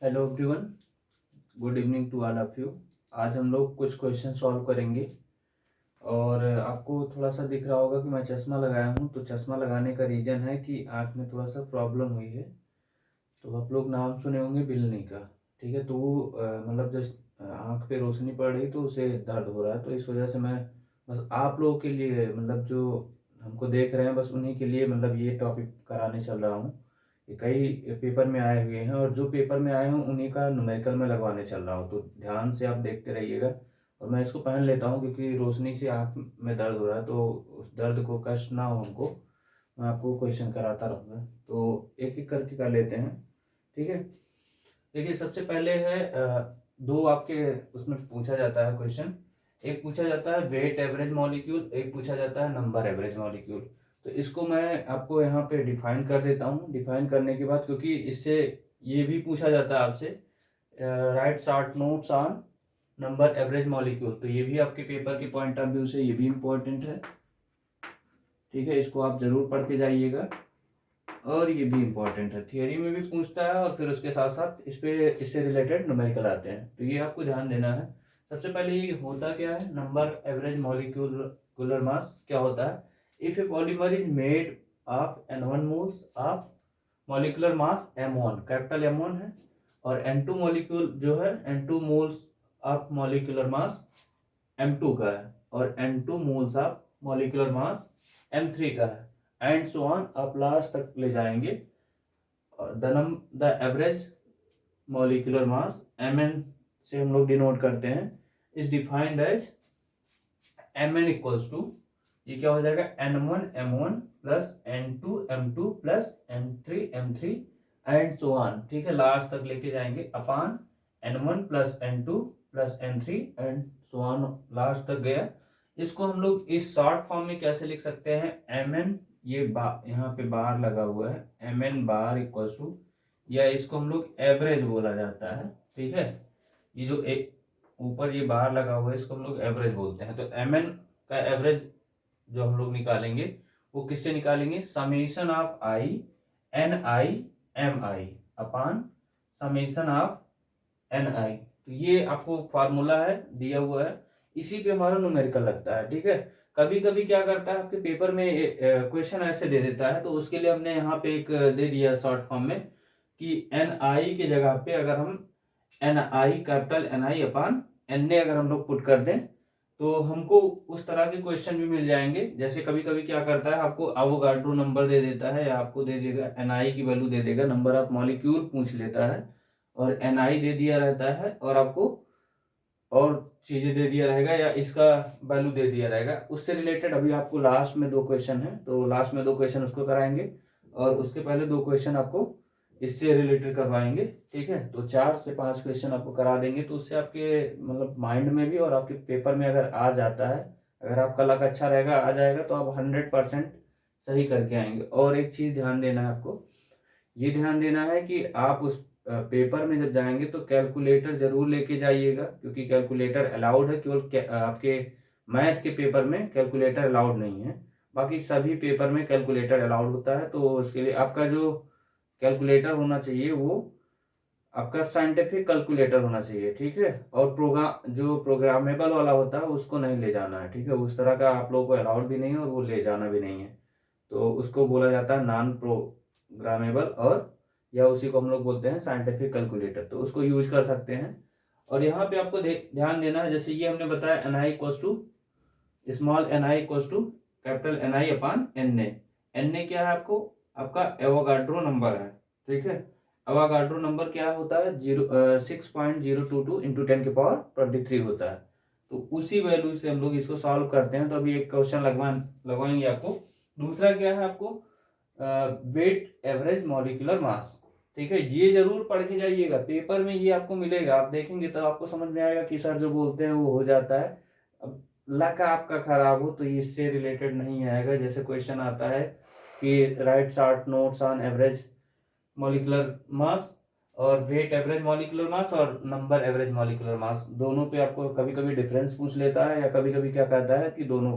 Hello everyone, good evening to all of you. आज हम लोग कुछ क्वेश्चन सॉल्व करेंगे और आपको थोड़ा सा दिख रहा होगा कि मैं चश्मा लगाया हूँ। तो चश्मा लगाने का रीज़न है कि आँख में थोड़ा सा प्रॉब्लम हुई है। तो आप लोग नाम सुने होंगे बिल्ली का, ठीक है। तो वो मतलब जब आँख पे रोशनी पड़ रही तो उसे दर्द हो रहा है। तो इस वजह से मैं बस आप लोगों के लिए, मतलब जो हमको देख रहे हैं, बस उन्हीं के लिए मतलब ये टॉपिक कराने चल रहा हूँ। ये कई पेपर में आए हुए हैं और जो पेपर में आए हैं उन्हीं का न्यूमेरिकल में लगवाने चल रहा हूँ। तो ध्यान से आप देखते रहिएगा। और मैं इसको पहन लेता हूँ क्योंकि रोशनी से आँख में दर्द हो रहा है, तो उस दर्द को कष्ट ना हो हमको। मैं आपको क्वेश्चन कराता रहूँगा, तो एक एक करके कर लेते हैं, ठीक है। देखिए, सबसे पहले है दो आपके उसमें पूछा जाता है क्वेश्चन। एक पूछा जाता है वेट एवरेज मॉलिक्यूल, एक पूछा जाता है नंबर एवरेज मॉलिक्यूल। तो इसको मैं आपको यहाँ पे डिफाइन कर देता हूँ। डिफाइन करने के बाद, क्योंकि इससे ये भी पूछा जाता है आपसे, right short notes on number average molecule. तो ये भी आपके पेपर के पॉइंट ऑफ व्यू से ये भी इम्पोर्टेंट है, ठीक है। इसको आप जरूर पढ़ के जाइएगा। और ये भी इम्पोर्टेंट है, थियोरी में भी पूछता है और फिर उसके साथ साथ इससे रिलेटेड न्यूमेरिकल आते हैं। तो ये आपको ध्यान देना है। सबसे पहले ये होता क्या है, नंबर एवरेज मॉलिक्यूलर मास क्या होता है। If A polymer is made of N1 moles of molecular mass M1, capital M1 है, और N2 मॉलिक्यूल जो है N2 moles of molecular mass M2 का है, और N2 moles of molecular mass M3 का है, एंड सो ऑन आप लास्ट तक ले जाएंगे। The average molecular mass Mn से हम लोग डिनोट करते हैं, is defined as Mn equals to, ये क्या हो जाएगा, N1 M1 plus N2 M2 plus N3 M3 and so on, ठीक है। लास्ट तक लेके जाएंगे upon N1 plus N2 plus N3 and so on, last तक गया। इसको हम लोग इस शॉर्ट फॉर्म में कैसे लिख सकते हैं, Mn, ये यहाँ पे बार लगा हुआ है, Mn बार इक्वल्स टू, या इसको हम लोग एवरेज बोला जाता है, ठीक है। ये जो एक ऊपर ये बार लगा हुआ है इसको हम लोग एवरेज बोलते हैं। तो Mn का एवरेज जो हम लोग निकालेंगे वो किससे निकालेंगे, summation of I N I M I upon summation of N I. तो ये आपको फार्मूला है, दिया हुआ है, इसी पे हमारा न्यूमेरिकल लगता है, ठीक है। कभी कभी क्या करता है आपके पेपर में क्वेश्चन ऐसे दे देता है, तो उसके लिए हमने यहाँ पे एक दे दिया शॉर्ट फॉर्म में कि एन आई की जगह पे अगर हम N I, capital N I upon N A अगर हम लोग पुट कर दें तो हमको उस तरह के क्वेश्चन भी मिल जाएंगे। जैसे कभी कभी क्या करता है, आपको एवोगाड्रो नंबर दे देता है, या आपको दे देगा एन आई की वैल्यू दे देगा, नंबर ऑफ मॉलिक्यूल पूछ लेता है और एन आई दे दिया रहता है, और आपको और चीजें दे दिया रहेगा या इसका वैल्यू दे दिया रहेगा। उससे रिलेटेड अभी आपको लास्ट में दो क्वेश्चन है, तो लास्ट में दो क्वेश्चन उसको कराएंगे, और उसके पहले दो क्वेश्चन आपको इससे रिलेटेड करवाएंगे, ठीक है। तो 4 से 5 क्वेश्चन आपको करा देंगे, तो उससे आपके मतलब माइंड में भी और आपके पेपर में अगर आ जाता है, अगर आपका लक अच्छा रहेगा आ जाएगा, तो आप 100% सही करके आएंगे। और एक चीज ध्यान देना है आपको, ये ध्यान देना है कि आप उस पेपर में जब जाएंगे तो कैलकुलेटर जरूर लेके जाइएगा, क्योंकि कैलकुलेटर अलाउड है, केवल आपके मैथ के पेपर में कैलकुलेटर अलाउड नहीं है। बाकी सभी पेपर में कैलकुलेटर अलाउड होता है। तो उसके लिए आपका जो कैलकुलेटर होना चाहिए वो आपका साइंटिफिक कैलकुलेटर होना चाहिए, ठीक है। और जो प्रोग्रामेबल वाला होता है उसको नहीं ले जाना है, ठीक है। उस तरह का आप लोगों को अलाउड भी नहीं है और वो ले जाना भी नहीं है। तो उसको बोला जाता है नॉन प्रोग्रामेबल, और या उसी को हम लोग बोलते हैं साइंटिफिक कैलकुलेटर। तो उसको यूज कर सकते हैं। और यहाँ पे आपको ध्यान देना है, जैसे ये हमने बताया N I equals to small N I equals to capital N I upon N A. N A क्या है आपको, आपका एवोगाड्रो नंबर है, ठीक है। एवोगाड्रो नंबर क्या होता है, 6.022 इंटू 10 की पावर 23 होता है। तो उसी वैल्यू से हम लोग इसको सॉल्व करते हैं। तो अभी एक क्वेश्चन लगवाएंगे आपको। दूसरा क्या है आपको, वेट एवरेज मॉलिक्यूलर मास, ठीक है। ये जरूर पढ़ के जाइएगा, पेपर में ये आपको मिलेगा, आप देखेंगे तो आपको समझ में आएगा कि सर जो बोलते हैं वो हो जाता है। अब लक आपका खराब हो तो इससे रिलेटेड नहीं आएगा। जैसे क्वेश्चन आता है कि right short notes on average molecular मास, और वेट एवरेज मॉलिक्यूलर मास और नंबर एवरेज मॉलिक्यूलर मास, दोनों पे आपको कभी कभी डिफरेंस पूछ लेता है, या कभी कभी क्या कहता है कि दोनों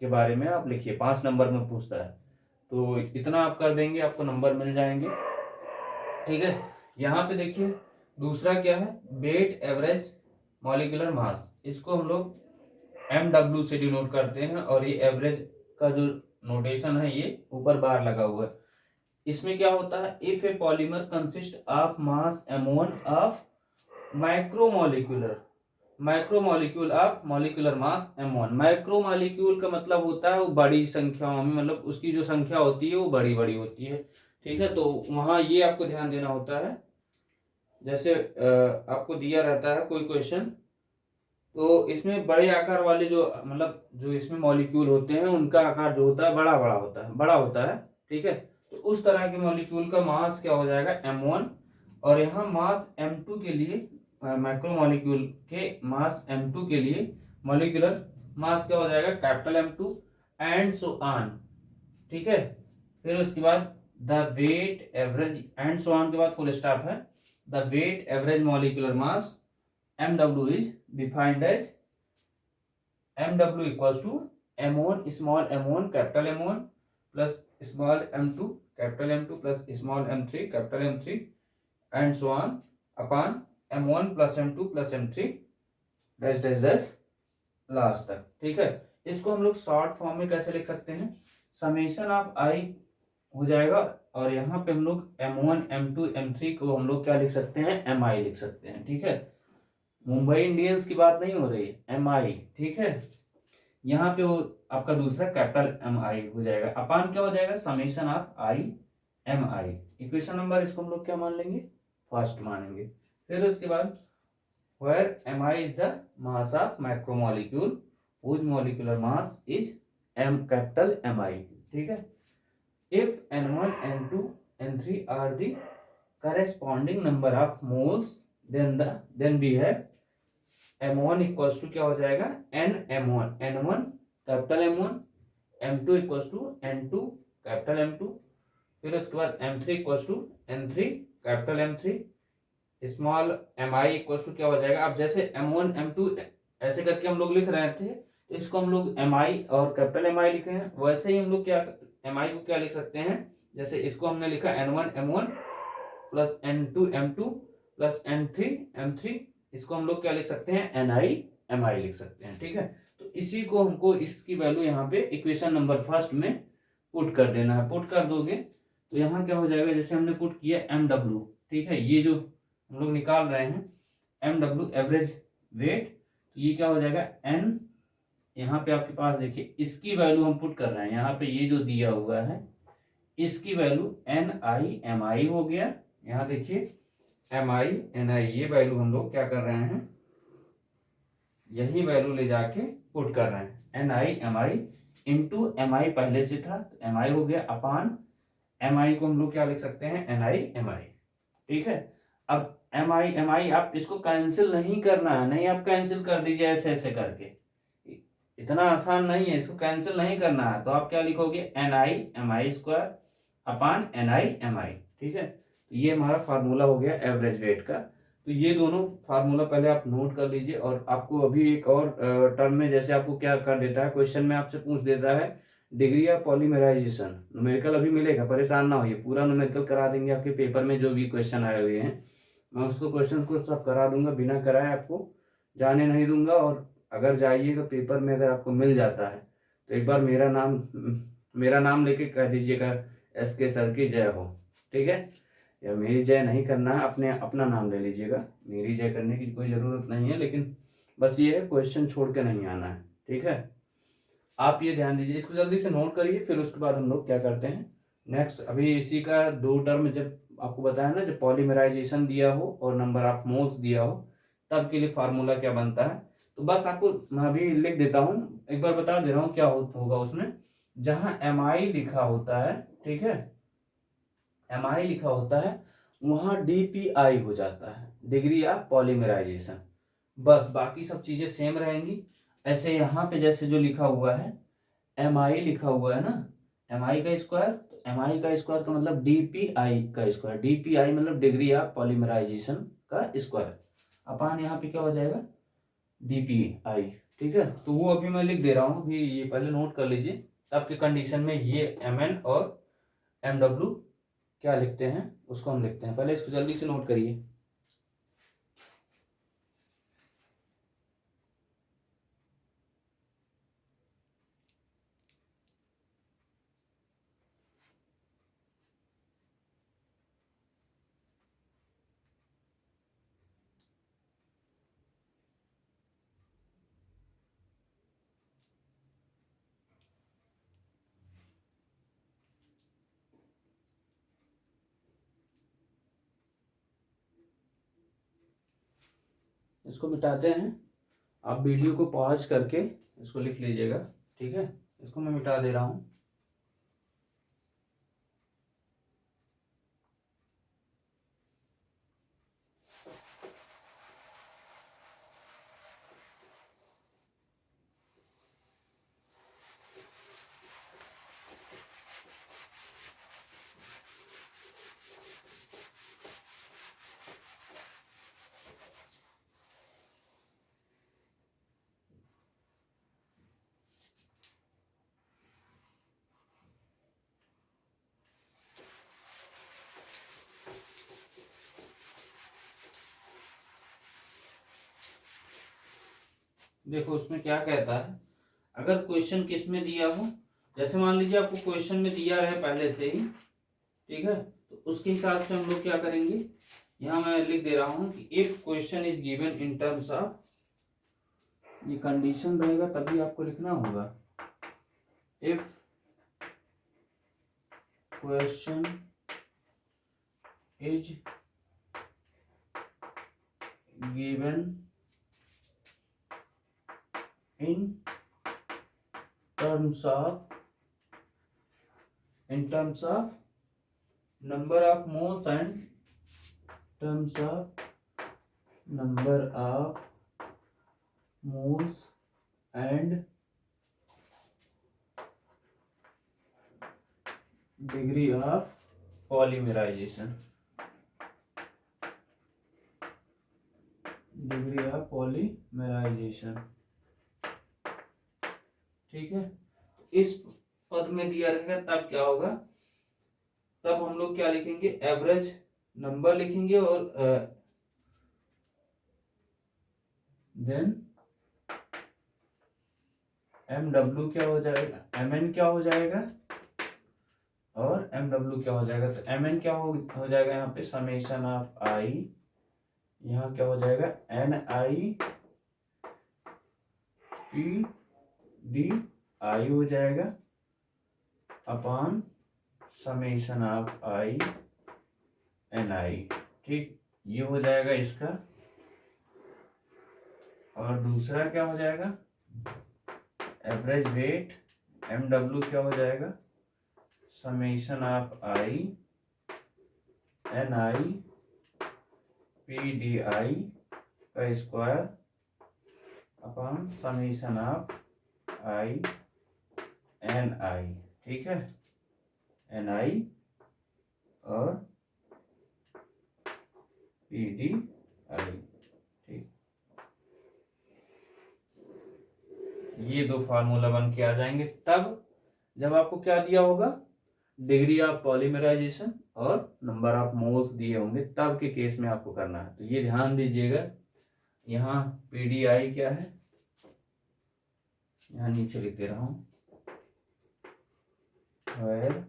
के बारे में आप लिखिए, 5 नंबर में पूछता है। तो इतना आप कर देंगे आपको नंबर मिल जाएंगे, ठीक है। यहाँ पे देखिए दूसरा क्या है, वेट एवरेज मॉलिक्यूलर मास, इसको हम लोग MW से डिनोट करते हैं, और ये एवरेज का जो नोटेशन है ये ऊपर बार लगा हुआ है। इसमें क्या होता है, if A polymer consist of mass m1 of micromolecule of molecular mass m1। Micromolecule का मतलब होता है वो बड़ी संख्याओं में, मतलब उसकी जो संख्या होती है वो बड़ी बड़ी होती है, ठीक है। तो वहां ये आपको ध्यान देना होता है, जैसे आपको दिया रहता है कोई क्वेश्चन, तो इसमें बड़े आकार वाले जो मतलब जो इसमें मॉलिक्यूल होते हैं उनका आकार जो होता है बड़ा होता है, ठीक है। तो उस तरह के मॉलिक्यूल का मास क्या हो जाएगा, m1, और यहाँ मास m2 के लिए, माइक्रो मॉलिक्यूल के मास m2 के लिए मॉलिक्यूलर मास क्या हो जाएगा, capital M2 and so on, ठीक है। फिर उसके बाद the weight average and so on के बाद फुल स्टॉप है। The weight average molecular mass MW is defined as MW equals to M1 small m1 capital M1 plus small m2 capital M2 plus small m3 capital M3 and so on upon M1 plus M2 plus M3 dash dash dash last तक, ठीक है। इसको हम लोग short form में कैसे लिख सकते हैं, समेशन ऑफ आई हो जाएगा, और यहाँ पे हम लोग M1 M2 M3 को हम लोग क्या लिख सकते हैं, MI लिख सकते हैं, ठीक है। मुंबई इंडियंस की बात नहीं हो रही है, MI, ठीक है। यहाँ पे वो आपका दूसरा कैपिटल MI हो जाएगा, अपान क्या हो जाएगा, summation of I MI। Equation number इसको हम लोग क्या मान लेंगे, फर्स्ट मानेंगे। फिर उसके बाद where MI is the mass of macromolecule whose molecular mass is capital MI, ठीक है। if N1 N2 N3 are the corresponding number of moles then we have M1 equals to क्या हो जाएगा, N N1 capital M1, M2 equals to N2 capital M2, फिर उसके बाद M3 equals to N3 capital M3, small MI equals to क्या हो जाएगा। अब जैसे M1 M2 ऐसे करके हम लोग लिख रहे थे, तो इसको हम लोग MI और कैपिटल MI लिखे हैं, वैसे ही हम लोग क्या MI को क्या लिख सकते हैं, जैसे इसको हमने लिखा N1 M1 plus N2 M2 plus N3 M3, इसको हम लोग क्या लिख सकते हैं, NI MI लिख सकते हैं, ठीक है। तो इसी को हमको इसकी वैल्यू यहाँ पे इक्वेशन नंबर फर्स्ट में पुट कर देना है। पुट कर दोगे तो यहाँ क्या हो जाएगा, जैसे हमने पुट किया MW, ठीक है, ये जो हम लोग निकाल रहे हैं MW एवरेज वेट, तो ये क्या हो जाएगा N, यहाँ पे आपके पास देखिए इसकी वैल्यू हम पुट कर रहे हैं, यहाँ पे ये जो दिया हुआ है इसकी वैल्यू NI MI हो गया। यहाँ देखिए MI NI ये वैल्यू हम लोग क्या कर रहे हैं, यही वैल्यू ले जाके पुट कर रहे हैं, NI MI इंटू MI पहले से था तो MI हो गया, अपान MI को हम लोग क्या लिख सकते हैं, NI MI, ठीक है। अब MI MI आप इसको कैंसिल नहीं करना है, नहीं आप कैंसिल कर दीजिए ऐसे ऐसे करके, इतना आसान नहीं है, इसको कैंसिल नहीं करना है, तो आप क्या लिखोगे, NI MI square upon NI MI, ठीक है। तो ये हमारा फार्मूला हो गया एवरेज वेट का। तो ये दोनों फार्मूला पहले आप नोट कर लीजिए, और आपको अभी एक और टर्म में जैसे आपको क्या कर देता है, क्वेश्चन में आपसे पूछ देता है डिग्री ऑफ पॉलीमराइजेशन, न्यूमेरिकल अभी मिलेगा, परेशान ना होइए, पूरा न्यूमेरिकल करा देंगे आपके पेपर में, जो भी क्वेश्चन आए हुए हैं मैं उसको क्वेश्चन को सब करा दूंगा, बिना कराए आपको जाने नहीं दूंगा। और अगर जाइएगा पेपर में अगर आपको मिल जाता है तो एक बार मेरा नाम लेके कह दीजिएगा SK सर की जय हो, ठीक है। या मेरी जय नहीं करना है, अपना नाम ले लीजिएगा, मेरी जय करने की कोई ज़रूरत नहीं है, लेकिन बस ये है क्वेश्चन छोड़ के नहीं आना है, ठीक है। आप ये ध्यान दीजिए, इसको जल्दी से नोट करिए, फिर उसके बाद हम लोग क्या करते हैं नेक्स्ट। अभी इसी का दो टर्म जब आपको बताया ना, जब पॉलीमराइजेशन दिया हो और नंबर ऑफ मोल्स दिया हो, तब के लिए फार्मूला क्या बनता है, तो बस आपको मैं अभी लिख देता हूँ, एक बार बता दे रहा हूँ क्या होगा उसमें। जहाँ MI लिखा होता है, ठीक है, MI लिखा होता है वहाँ DPI हो जाता है, डिग्री ऑफ पॉलीमराइजेशन, बस बाकी सब चीजें सेम रहेंगी। ऐसे यहाँ पे जैसे जो लिखा हुआ है MI लिखा हुआ है ना, MI का स्क्वायर, तो MI का स्क्वायर का मतलब DPI का स्क्वायर, DPI मतलब डिग्री ऑफ पॉलीमराइजेशन का स्क्वायर, अपान यहाँ पे क्या हो जाएगा DPI, ठीक है। तो वो अभी मैं लिख दे रहा हूँ, अभी ये पहले नोट कर लीजिए, आपके कंडीशन में ये MN और MW क्या लिखते हैं उसको हम लिखते हैं, पहले इसको जल्दी से नोट करिए। इसको मिटाते हैं। आप वीडियो को पॉज करके इसको लिख लीजिएगा, ठीक है। इसको मैं मिटा दे रहा हूँ। देखो उसमें क्या कहता है, अगर क्वेश्चन किस में दिया हो, जैसे मान लीजिए आपको क्वेश्चन में दिया रहे पहले से ही, ठीक है, तो उसके हिसाब से हम लोग क्या करेंगे, यहाँ मैं लिख दे रहा हूँ कि if question is given in terms of, ये कंडीशन रहेगा तभी आपको लिखना होगा, if question is given in terms of number of moles and terms of number of moles and degree of polymerization, ठीक है। इस पद में दिया रहेगा तब क्या होगा, तब हम लोग क्या लिखेंगे, एवरेज नंबर लिखेंगे और देन MW क्या हो जाएगा, MN क्या हो जाएगा और MW क्या हो जाएगा। तो MN क्या हो जाएगा, यहाँ पे समेशन ऑफ I, यहाँ क्या हो जाएगा NI PDI हो जाएगा upon summation of I NI, ठीक, ये हो जाएगा इसका। और दूसरा क्या हो जाएगा, एवरेज वेट MW क्या हो जाएगा, summation of I NI PDI का square upon summation of I NI, ठीक है, NI और PDI, ठीक। ये दो फार्मूला बन के आ जाएंगे तब जब आपको क्या दिया होगा, डिग्री ऑफ पॉलीमराइजेशन और नंबर ऑफ मोल्स दिए होंगे, तब के केस में आपको करना है। तो ये ध्यान दीजिएगा, यहाँ PDI क्या है, यहाँ नीचे लिख दे रहा हूं, where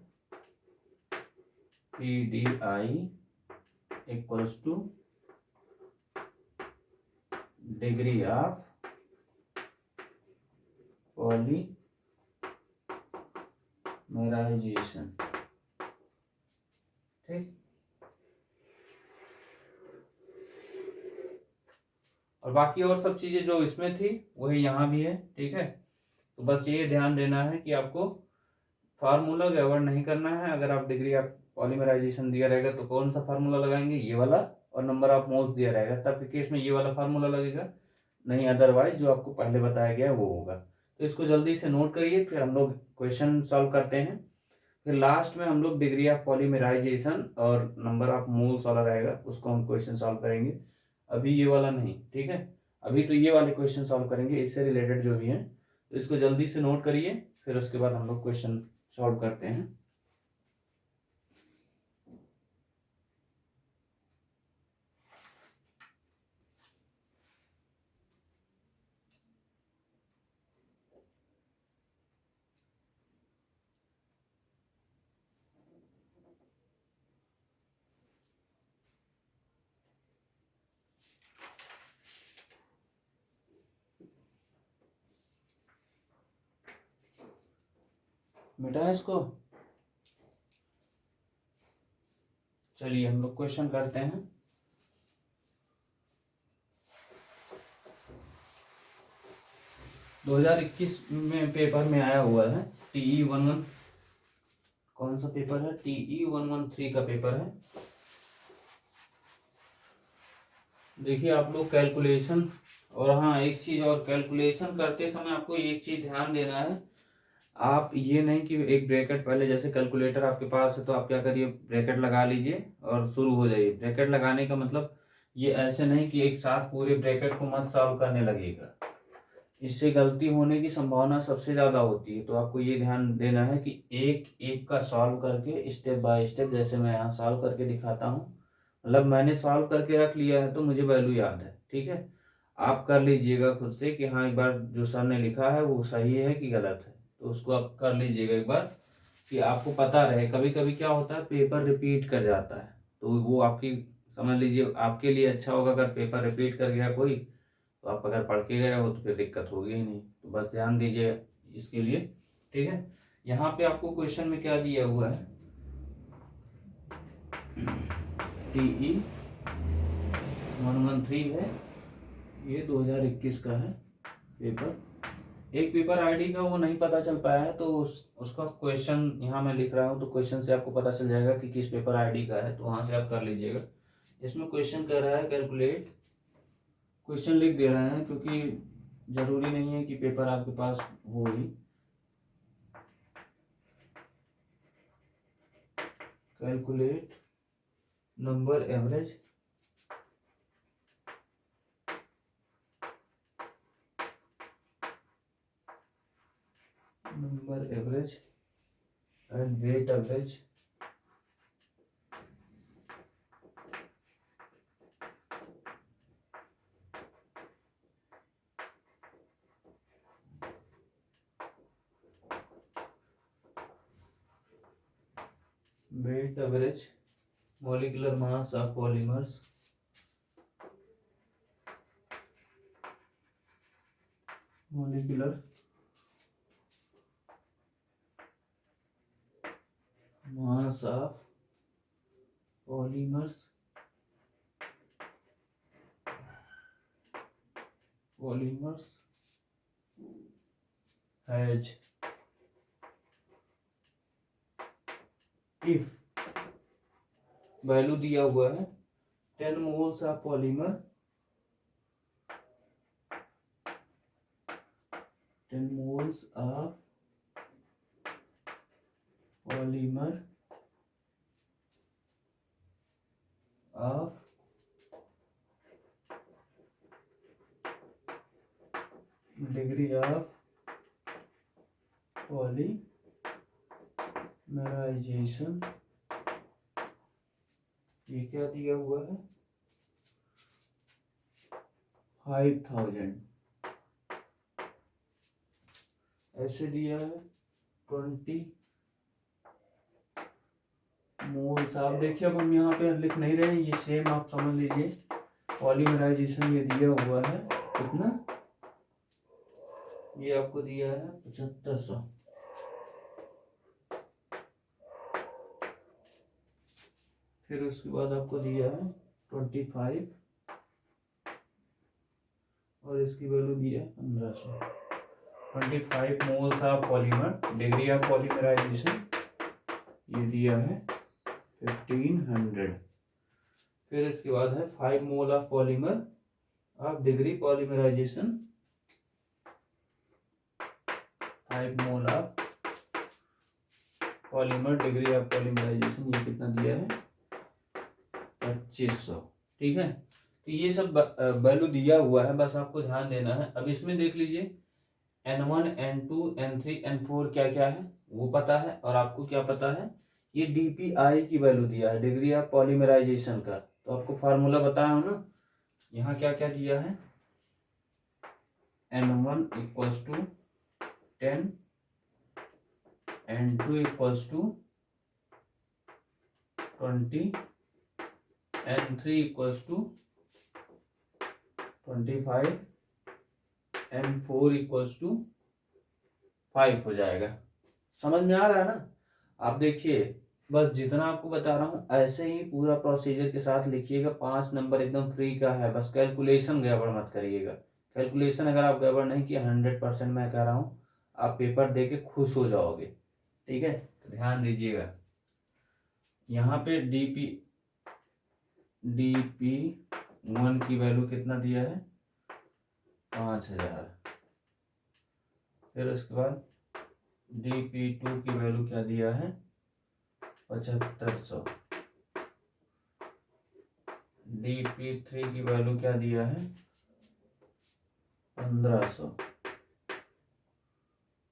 PDI equals to degree of polymerization, ठीक। और बाकी और सब चीजें जो इसमें थी वही यहाँ भी है, ठीक है। तो बस ये ध्यान देना है कि आपको फार्मूला गड़बड़ नहीं करना है। अगर आप डिग्री ऑफ पॉलीमराइजेशन दिया रहेगा तो कौन सा फार्मूला लगाएंगे, ये वाला, और नंबर ऑफ मोल्स दिया रहेगा तब के केस में ये वाला फार्मूला लगेगा, नहीं अदरवाइज जो आपको पहले बताया गया वो होगा। तो इसको जल्दी से नोट करिए, फिर हम लोग क्वेश्चन सॉल्व करते हैं। फिर लास्ट में हम लोग डिग्री ऑफ पॉलीमराइजेशन और नंबर ऑफ मोल्स वाला रहेगा, उसको हम क्वेश्चन सॉल्व करेंगे, अभी ये वाला नहीं, ठीक है। अभी तो ये वाले क्वेश्चन सॉल्व करेंगे, इससे रिलेटेड जो भी हैं। तो इसको जल्दी से नोट करिए, फिर उसके बाद हम लोग क्वेश्चन सॉल्व करते हैं। मिटा इसको, चलिए हम लोग क्वेश्चन करते हैं। 2021 में पेपर में आया हुआ है TE11। कौन सा पेपर है? TE113 का पेपर है। देखिए आप लोग कैलकुलेशन, और हाँ एक चीज और, कैलकुलेशन करते समय आपको एक चीज ध्यान देना है। आप ये नहीं कि एक ब्रैकेट पहले, जैसे कैलकुलेटर आपके पास है तो आप क्या करिए, ब्रैकेट लगा लीजिए और शुरू हो जाइए। ब्रैकेट लगाने का मतलब ये ऐसे नहीं कि एक साथ पूरे ब्रैकेट को मत सॉल्व करने लगेगा, इससे गलती होने की संभावना सबसे ज्यादा होती है। तो आपको ये ध्यान देना है कि एक एक का सॉल्व करके स्टेप बाय स्टेप, जैसे मैं यहाँ सॉल्व करके दिखाता हूँ, मतलब मैंने सॉल्व करके रख लिया है तो मुझे वैल्यू याद है। ठीक है, आप कर लीजिएगा खुद से कि हाँ एक बार जो सर ने लिखा है वो सही है कि गलत है, तो उसको आप कर लीजिएगा एक बार, कि आपको पता रहे। कभी कभी क्या होता है, पेपर रिपीट कर जाता है, तो वो आपकी, समझ लीजिए आपके लिए अच्छा होगा अगर पेपर रिपीट कर गया कोई, तो आप अगर पढ़ के गए हो तो फिर दिक्कत होगी ही नहीं। तो बस ध्यान दीजिए इसके लिए। ठीक है, यहाँ पे आपको क्वेश्चन में क्या दिया हुआ है, TE113 है, ये 2021 का है पेपर। एक पेपर आईडी का वो नहीं पता चल पाया है, तो उसका क्वेश्चन यहाँ मैं लिख रहा हूँ, तो क्वेश्चन से आपको पता चल जाएगा कि किस पेपर आईडी का है, तो वहां से आप कर लीजिएगा। इसमें क्वेश्चन कह रहा है कैलकुलेट, क्वेश्चन लिख दे रहे हैं क्योंकि जरूरी नहीं है कि पेपर आपके पास हो ही। Calculate number average and weight average molecular mass of polymers, molecular mass of polymers has, if value दिया हुआ है 10 moles of polymer, 10 moles of polymer of degree of polymerization, ये क्या दिया हुआ है 5000, ऐसे दिया है 20 मोल्स। आप देखिए अब हम यहाँ पे लिख नहीं रहे हैं, ये सेम आप समझ लीजिए। पॉलीमराइजेशन ये दिया हुआ है कितना, ये आपको दिया है 7500। फिर उसके बाद आपको दिया है 25 और इसकी वैल्यू दी है 1500। 25 moles of polymer, degree of polymerization ये दिया है 1500। फिर इसके बाद है 5 mole of polymer of degree polymerization, 5 mole of polymer degree of polymerization, ये कितना दिया है 2500। ठीक है, तो ये सब वैल्यू दिया हुआ है, बस आपको ध्यान देना है। अब इसमें देख लीजिए N1 N2 N3 N4 क्या क्या है वो पता है, और आपको क्या पता है, ये DPI की वैल्यू दिया है, डिग्री ऑफ पॉलीमराइजेशन का। तो आपको फार्मूला बताया हो ना, यहाँ क्या क्या दिया है, N1 equals to 10, N2 equals to 20, N3 equals to 25, N4 equals to 5 हो जाएगा। समझ में आ रहा है ना? आप देखिए बस जितना आपको बता रहा हूँ ऐसे ही पूरा प्रोसीजर के साथ लिखिएगा। 5 नंबर एकदम फ्री का है, बस कैलकुलेशन गड़बड़ मत करिएगा। कैलकुलेशन अगर आप गड़बड़ नहीं किया, 100% मैं कह रहा हूँ, आप पेपर दे के खुश हो जाओगे। ठीक है, तो ध्यान दीजिएगा। यहाँ पे DP1 की वैल्यू कितना दिया है, 5000। फिर उसके बाद DP2 की वैल्यू क्या दिया है, 7500। DP3 की वैल्यू क्या दिया है, 1500।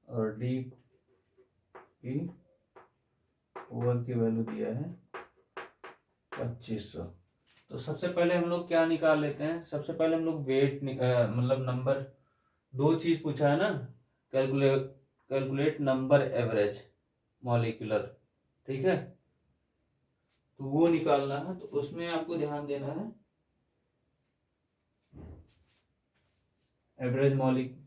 और DP4 की वैल्यू दिया है 2500। तो सबसे पहले हम लोग क्या निकाल लेते हैं, सबसे पहले हम लोग वेट मतलब नंबर, दो चीज पूछा है ना, कैलकुलेट नंबर एवरेज मॉलिक्यूलर। ठीक है, तो वो निकालना है, तो उसमें आपको ध्यान देना है एवरेज मॉलिक्यूलर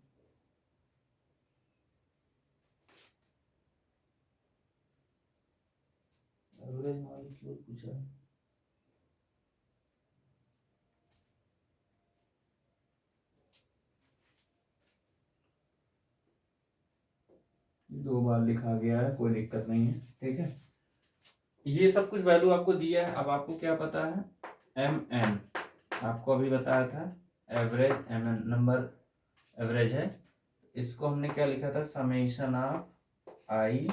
पूछा है। दो बार लिखा गया है, कोई दिक्कत नहीं है। ठीक है, ये सब कुछ वैल्यू आपको दिया है। अब आपको क्या पता है, MN आपको अभी बताया था, एवरेज MN नंबर एवरेज है। इसको हमने क्या लिखा था, समेशन ऑफ INI,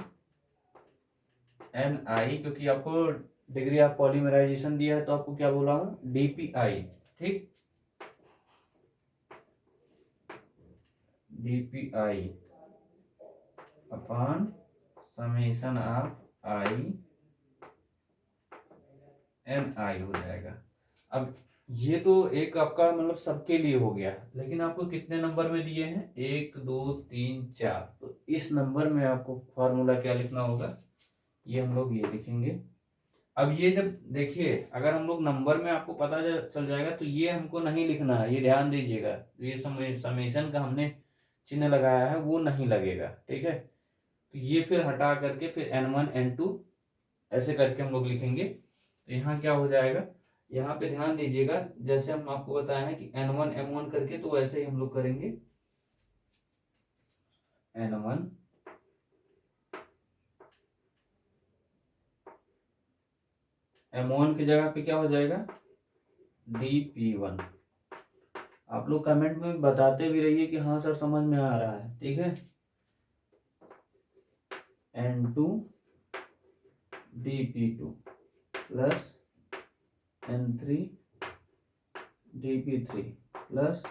क्योंकि आपको डिग्री ऑफ पॉलीमराइजेशन दिया है, तो आपको क्या बोला हूँ, DPI। ठीक, DPI upon summation of INI हो जाएगा। अब ये तो एक आपका मतलब सबके लिए हो गया, लेकिन आपको कितने नंबर में दिए हैं, 1 2 3 4। तो इस नंबर में आपको फॉर्मूला क्या लिखना होगा, ये हम लोग ये लिखेंगे। अब ये जब देखिए, अगर हम लोग नंबर में आपको पता चल जाएगा, तो ये हमको नहीं लिखना है, ये ध्यान दीजिएगा। ये समेशन का हमने चिन्ह लगाया है, वो नहीं लगेगा। ठीक है, तो ये फिर हटा करके फिर N1 N2 ऐसे करके हम लोग लिखेंगे। तो यहाँ क्या हो जाएगा, यहाँ पे ध्यान दीजिएगा, जैसे हम आपको बताए हैं कि N1 M1 करके, तो वैसे ही हम लोग करेंगे। N1 M1 की जगह पे क्या हो जाएगा, DP1। आप लोग कमेंट में बताते भी रहिए कि हाँ सर समझ में आ रहा है। ठीक है, N2 DP2 plus N3 DP3 plus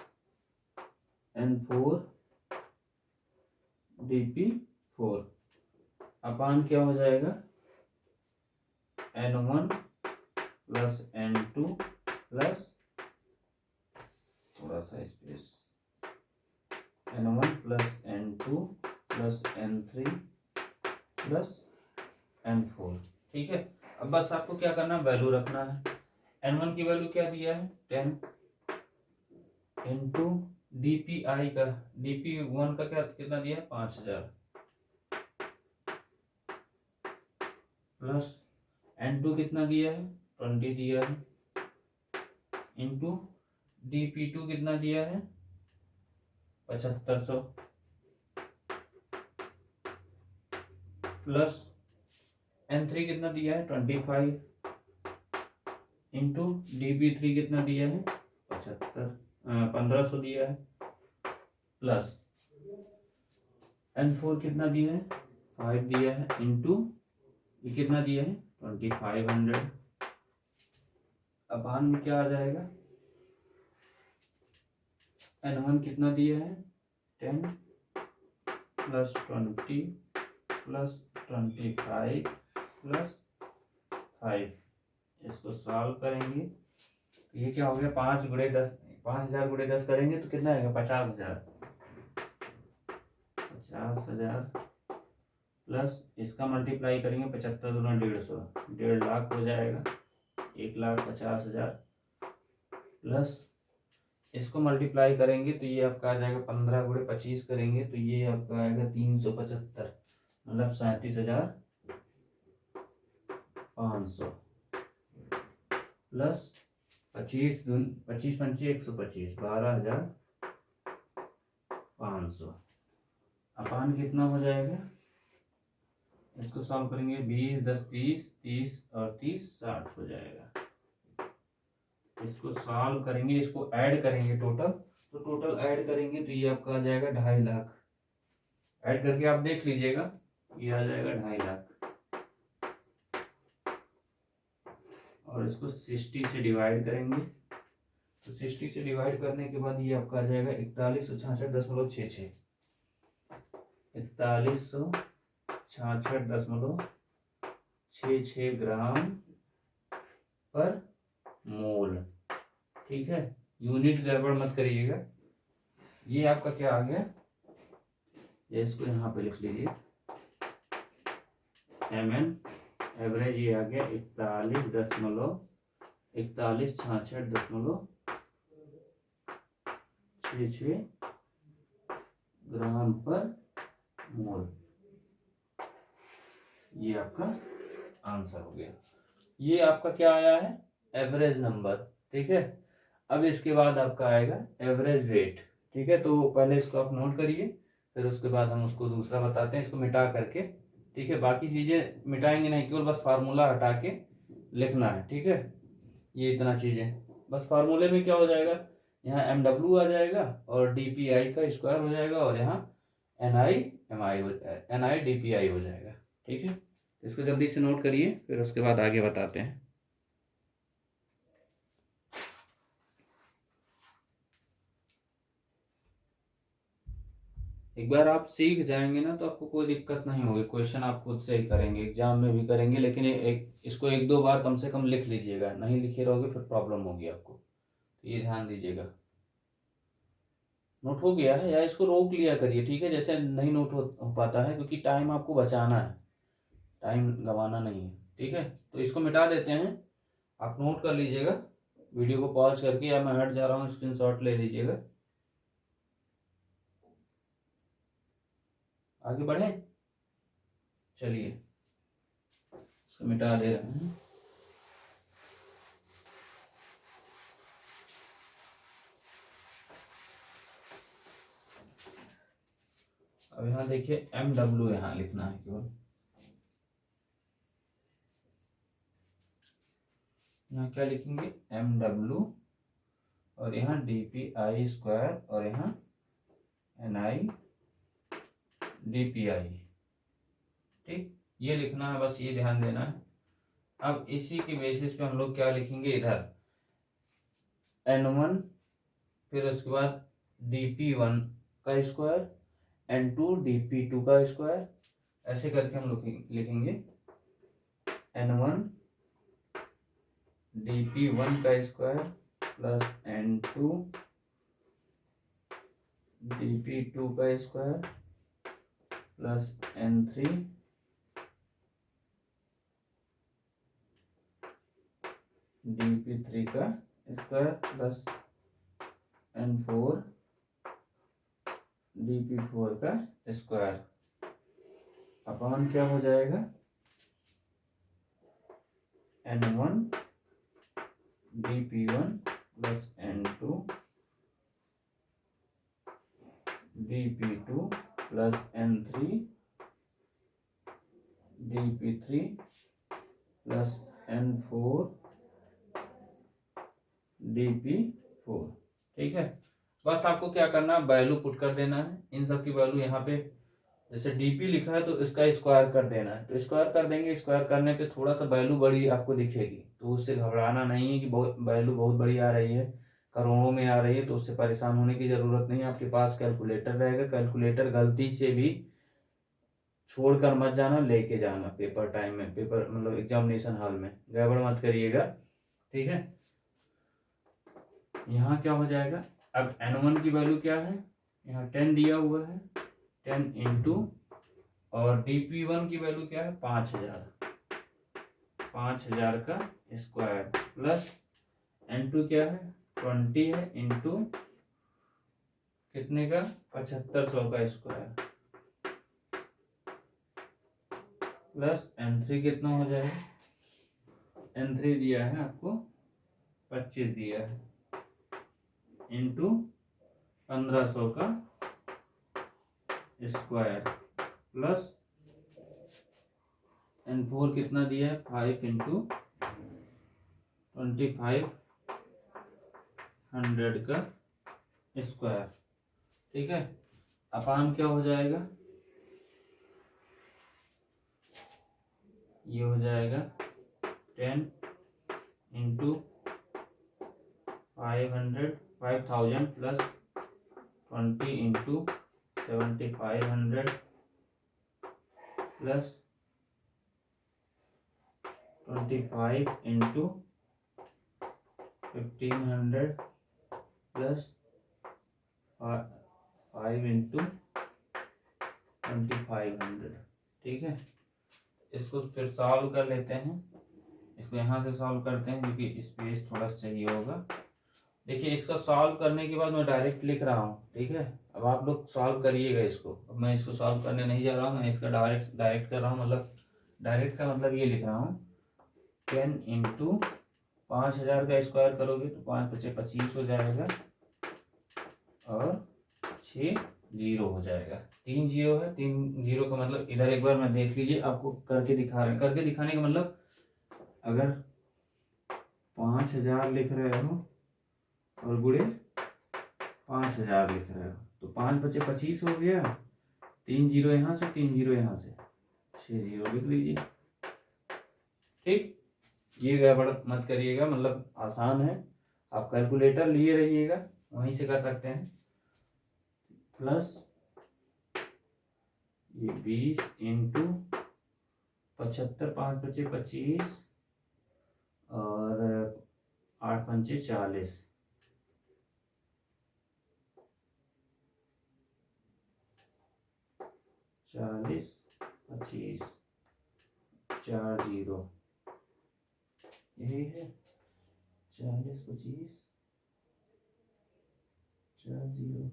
N4 DP4 अपान क्या हो जाएगा, N1 प्लस N2 प्लस, थोड़ा सा space, N1 plus N2 plus N3 plus N4। ठीक है, अब बस आपको क्या करना है, वैल्यू रखना है। N1 की वैल्यू क्या दिया है, 10 इंटू DPI का, DP1 का क्या कितना दिया है, 5000 प्लस N2 कितना दिया है, 20 दिया है, इंटू DP2 कितना दिया है, 7500 प्लस N3 कितना दिया है, 25 इंटू DP3 कितना दिया है, 1500 दिया है, प्लस N4 कितना दिया है, 5 दिया है, इंटू ये कितना दिया है, 2500। अपान में क्या आ जाएगा, N1 कितना दिया है, 10 प्लस 20 प्लस 25 प्लस 5। इसको सॉल्व करेंगे तो ये क्या हो गया, 5 गुणे 10, 5000 गुणे 10 करेंगे तो कितना आएगा, 50000। 50000 प्लस इसका मल्टीप्लाई करेंगे, 75 दूना 150, 1.5 लाख हो जाएगा, 1,50,000 प्लस इसको मल्टीप्लाई करेंगे तो ये आपका आ जाएगा, 15 गुणे 25 करेंगे तो ये आपका आएगा 375, मतलब 37,500 प्लस 25 पंची 125, 12,000 500 अपान कितना हो जाएगा, इसको सॉल्व करेंगे 20 10 30 30 और 30 60 हो जाएगा। इसको सॉल्व करेंगे, इसको ऐड करेंगे टोटल, तो टोटल ऐड करेंगे तो ये आपका आ जाएगा 2.5 लाख। ऐड करके आप देख लीजिएगा, ये आ जाएगा 2.5 लाख। और इसको 60 से डिवाइड करेंगे, तो 60 से डिवाइड करने के बाद ये आपका आ जाएगा 4166.66 4166.66 ग्राम पर मोल। ठीक है, यूनिट गड़बड़ मत करिएगा। ये आपका क्या आ गया, ये इसको यहाँ पे लिख लीजिए mn एवरेज, ये आ गया 41.66 ग्राम पर मोल। ये आपका आंसर हो गया। ये आपका क्या आया है, एवरेज नंबर। ठीक है, अब इसके बाद आपका आएगा एवरेज वेट। ठीक है, तो पहले इसको आप नोट करिए, फिर उसके बाद हम उसको दूसरा बताते हैं, इसको मिटा करके। ठीक है, बाकी चीजें मिटाएंगे नहीं, केवल बस फार्मूला हटा के लिखना है। ठीक है, ये इतना चीजें बस फार्मूले में क्या हो जाएगा, यहाँ MW आ जाएगा और DPI का स्क्वायर हो जाएगा, और यहाँ NI DPI हो जाएगा। ठीक है, इसको जल्दी से नोट करिए, फिर उसके बाद आगे बताते हैं। एक बार आप सीख जाएंगे ना तो आपको कोई दिक्कत नहीं होगी, क्वेश्चन आप खुद से ही करेंगे, एग्जाम में भी करेंगे, लेकिन इसको 1-2 बार कम से कम लिख लीजिएगा, नहीं लिखे रहोगे फिर प्रॉब्लम होगी आपको, तो ये ध्यान दीजिएगा। नोट हो गया है, या इसको रोक लिया करिए। ठीक है, जैसे नहीं नोट हो पाता है, क्योंकि टाइम आपको बचाना है, टाइम गंवाना नहीं है। ठीक है, तो इसको मिटा देते हैं, आप नोट कर लीजिएगा, वीडियो को पॉज करके, या मैं हट जा रहा हूँ, स्क्रीनशॉट ले लीजिएगा। आगे बढ़े, चलिए इसको मिटा दे रहे हैं। अब यहाँ देखिए MW यहाँ लिखना है केवल, यहाँ क्या लिखेंगे MW, और यहाँ DPI स्क्वायर, और यहाँ NI DPI। ठीक, ये लिखना है, बस ये ध्यान देना है। अब इसी के बेसिस पे हम लोग क्या लिखेंगे, इधर N1, फिर उसके बाद DP1 का स्क्वायर, N2 DP2 का स्क्वायर, ऐसे करके हम लोग लिखेंगे N1 DP1 का स्क्वायर प्लस N2 DP2 का स्क्वायर प्लस N3 DP3 का स्क्वायर प्लस N4 DP4 का स्क्वायर, अपॉन क्या हो जाएगा N1 DP1 plus N2 DP2 plus N3 DP3 plus N4 DP4। ठीक है, बस आपको क्या करना है, वैल्यू पुट कर देना है, इन सब की वैल्यू यहाँ पे, जैसे DP लिखा है तो इसका स्क्वायर कर देना है, तो स्क्वायर कर देंगे। स्क्वायर करने पे थोड़ा सा वैल्यू बड़ी आपको दिखेगी, तो उससे घबराना नहीं है कि वैल्यू बहुत बड़ी आ रही है, करोड़ों में आ रही है, तो उससे परेशान होने की जरूरत नहीं है। आपके पास कैलकुलेटर रहेगा, कैलकुलेटर गलती से भी छोड़कर मत जाना, लेके जाना पेपर टाइम में, पेपर मतलब एग्जामिनेशन हॉल में, गड़बड़ मत करिएगा। ठीक है, यहाँ क्या हो जाएगा, अब N1 की वैल्यू क्या है, यहाँ 10 दिया हुआ है, 10 इंटू, और DP1 की वैल्यू क्या है 5000 का स्क्वायर, प्लस N2 क्या है 20 है, इंटू कितने का 7500 का स्क्वायर, प्लस N3 कितना हो जाएगा, N3 दिया है आपको 25 दिया है, इंटू 1500 का स्क्वायर प्लस N4 कितना दिया है 5 इंटू 2500 का स्क्वायर। ठीक है, अपान क्या हो जाएगा, ये हो जाएगा 10 into 5000 plus 20 into 7500 plus 25 into 1500 plus 5 into 2500। ठीक है, इसको फिर सॉल्व कर लेते हैं। इसको यहाँ से सॉल्व करते हैं क्योंकि स्पेस थोड़ा सा चाहिए होगा। देखिए, इसका सॉल्व करने के बाद मैं डायरेक्ट लिख रहा हूँ। ठीक है, अब आप लोग सॉल्व करिएगा इसको। अब मैं इसको सॉल्व करने नहीं जा रहा हूँ, मैं इसका डायरेक्ट कर रहा हूँ। मतलब डायरेक्ट का मतलब ये लिख रहा हूँ 10 इंटू 5000 का स्क्वायर करोगे तो 5 × 5 = 25 हो जाएगा और 6 0 हो जाएगा। 3 0 है, 3 0 का मतलब इधर एक बार मैं देख लीजिए, आपको करके दिखा रहे हैं। करके दिखाने का मतलब अगर 5000 लिख रहे हो और गुणे 5000 लिख रहे हो तो 5 × 5 = 25 हो गया। 3 0 यहाँ से, 3 0 यहाँ से, 6 0 लिख लीजिए। ठीक, ये गड़बड़ मत करिएगा, मतलब आसान है। आप कैलकुलेटर लिए रहिएगा, वहीं से कर सकते हैं। प्लस ये 20 इंटू 75, 5 × 5 = 25 और 8 × 5 = 40। 40 25 4 0 यही है। 40 25 4 0।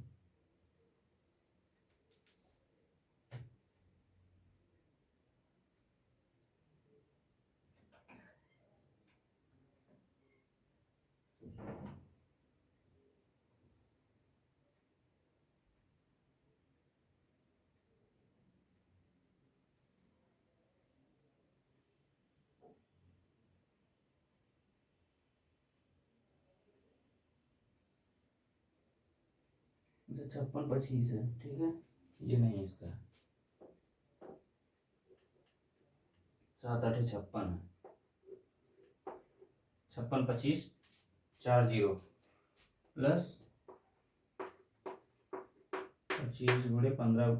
अच्छा, 56 25 है। ठीक है, ये नहीं, इसका 7 8 56 है। 56 25 4 0 प्लस 25 गुणे 15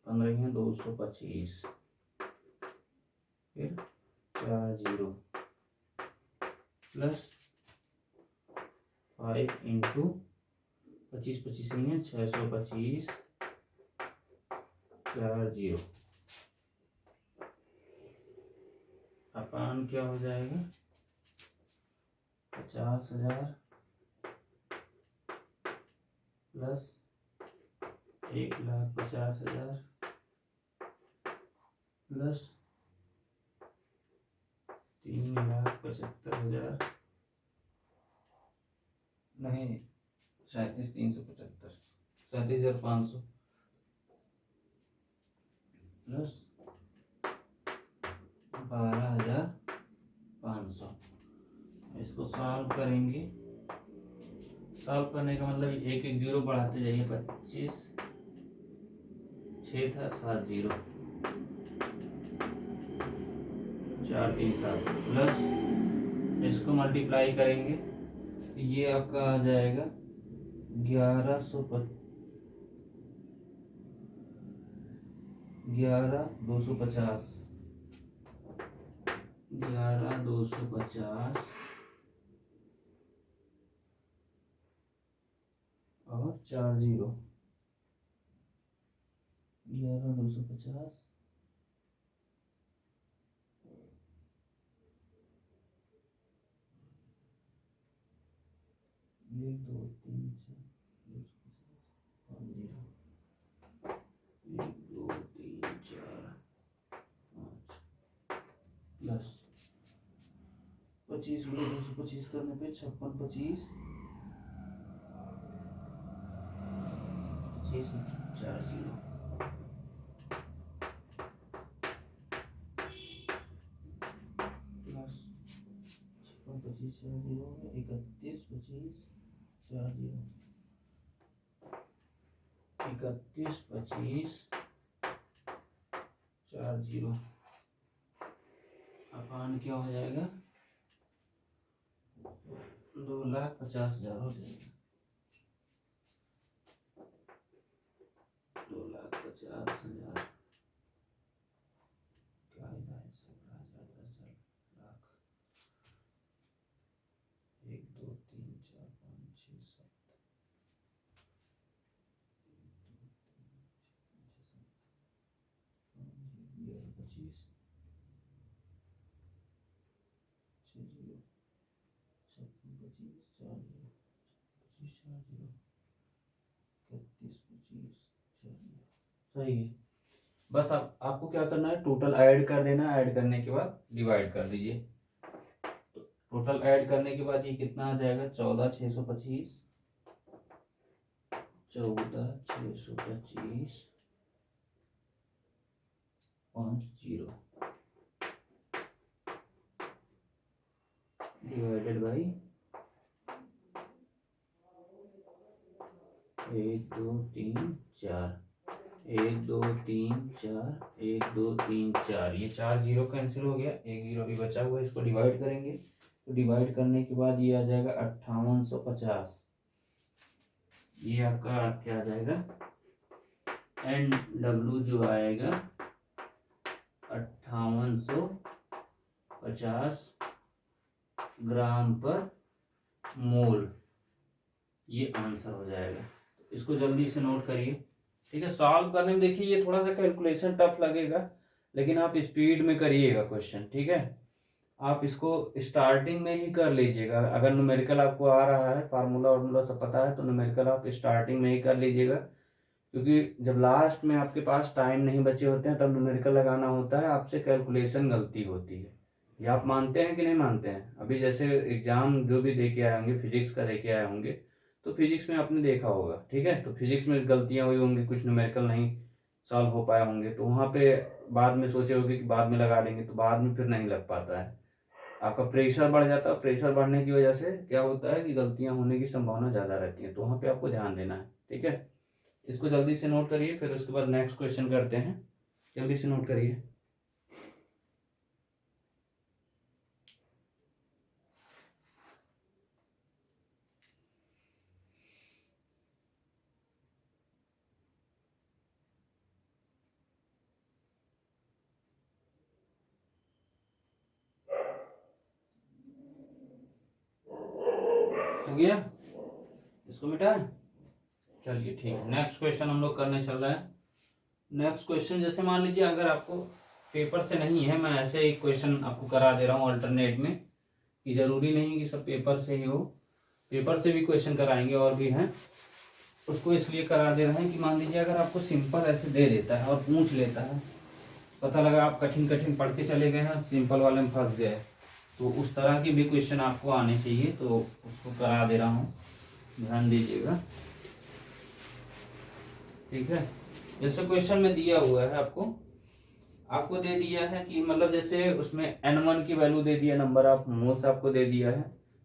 15 है 225 फिर 4 0 प्लस 5 इंटू 25 25 नहीं है 625 4 0 अपान क्या हो जाएगा 50,000 प्लस 1,50,000 प्लस 3,75,000 नहीं 37,375 37,500 प्लस 12,500। इसको सॉल्व करेंगे। सॉल्व करने का मतलब एक एक जीरो बढ़ाते जाइए। 25 6 था 7 0 4 3 7 प्लस इसको मल्टीप्लाई करेंगे, ये आपका आ जाएगा 11,250 11,250 और 4 0 11,250 1 2 3 4 250 1 2 3 4 5 प्लस 25 गुणे 225 करने पे 56 25 25 4 0 25 4 0 31 25 4 0 31 25 4 0 अपान क्या हो जाएगा 2,50,000 हो जाएगा 2,50,000 क्या है 17,000 लाख 1 2 3 4 5 6 7 25 6 0 56 25 4 0 25 4 0 31 25 4 0 सही है। बस आप आपको क्या करना है टोटल ऐड कर देना है, ऐड करने के बाद डिवाइड कर दीजिए। तो टोटल ऐड करने के बाद ये कितना आ जाएगा 14,625 14,625 50 डिवाइडेड बाई 1 2 3 4 1 2 3 4 1 2 3 4 ये 4 0 कैंसिल हो गया, एक 0 भी बचा हुआ है, इसको डिवाइड करेंगे। तो डिवाइड करने के बाद ये आ जाएगा 5850। ये आपका क्या आ जाएगा NW जो आएगा 5850 ग्राम पर मोल, ये आंसर हो जाएगा। तो इसको जल्दी से नोट करिए, ठीक है। सॉल्व करने में देखिए ये थोड़ा सा कैलकुलेशन टफ लगेगा, लेकिन आप स्पीड में करिएगा क्वेश्चन, ठीक है। आप इसको स्टार्टिंग में ही कर लीजिएगा। अगर न्यूमेरिकल आपको आ रहा है, फार्मूला वार्मूला सब पता है, तो न्यूमेरिकल आप स्टार्टिंग में ही कर लीजिएगा, क्योंकि जब लास्ट में आपके पास टाइम नहीं बचे होते हैं तब न्यूमेरिकल लगाना होता है, आपसे कैलकुलेशन गलती होती है। ये आप मानते हैं कि नहीं मानते हैं? अभी जैसे एग्जाम जो भी दे के आए होंगे, फिजिक्स का दे के आए होंगे, तो फिजिक्स में आपने देखा होगा, ठीक है। तो फिजिक्स में गलतियां हुई होंगी, कुछ न्यूमेरिकल नहीं सॉल्व हो पाए होंगे, तो वहाँ पे बाद में सोचे होंगे कि बाद में लगा देंगे, तो बाद में फिर नहीं लग पाता है। आपका प्रेशर बढ़ जाता है, प्रेशर बढ़ने की वजह से क्या होता है कि गलतियां होने की संभावना ज़्यादा रहती है, तो वहाँ पे आपको ध्यान देना है, ठीक है। इसको जल्दी से नोट करिए, फिर उसके बाद नेक्स्ट क्वेश्चन करते हैं। जल्दी से नोट करिए। हो गया, इसको मिटाएं। चलिए ठीक है, नेक्स्ट क्वेश्चन हम लोग करने चल रहे हैं। नेक्स्ट क्वेश्चन जैसे मान लीजिए अगर आपको पेपर से नहीं है, मैं ऐसे एक क्वेश्चन आपको करा दे रहा हूँ अल्टरनेट में, कि जरूरी नहीं कि सब पेपर से ही हो, पेपर से भी क्वेश्चन कराएंगे और भी हैं। उसको इसलिए करा दे रहे हैं कि मान लीजिए अगर आपको सिंपल ऐसे दे देता है और पूछ लेता है, पता लगा आप कठिन कठिन पढ़ के चले गए हैं, सिंपल वाले में फंस गए, तो उस तरह के भी क्वेश्चन आपको आने चाहिए, तो उसको करा दे रहा हूँ, ध्यान दीजिएगा, ठीक है। जैसे क्वेश्चन में दिया हुआ है आपको दे दिया है कि मतलब जैसे उसमें N1 की वैल्यू दे दिया, नंबर ऑफ मोल्स आपको दे दिया है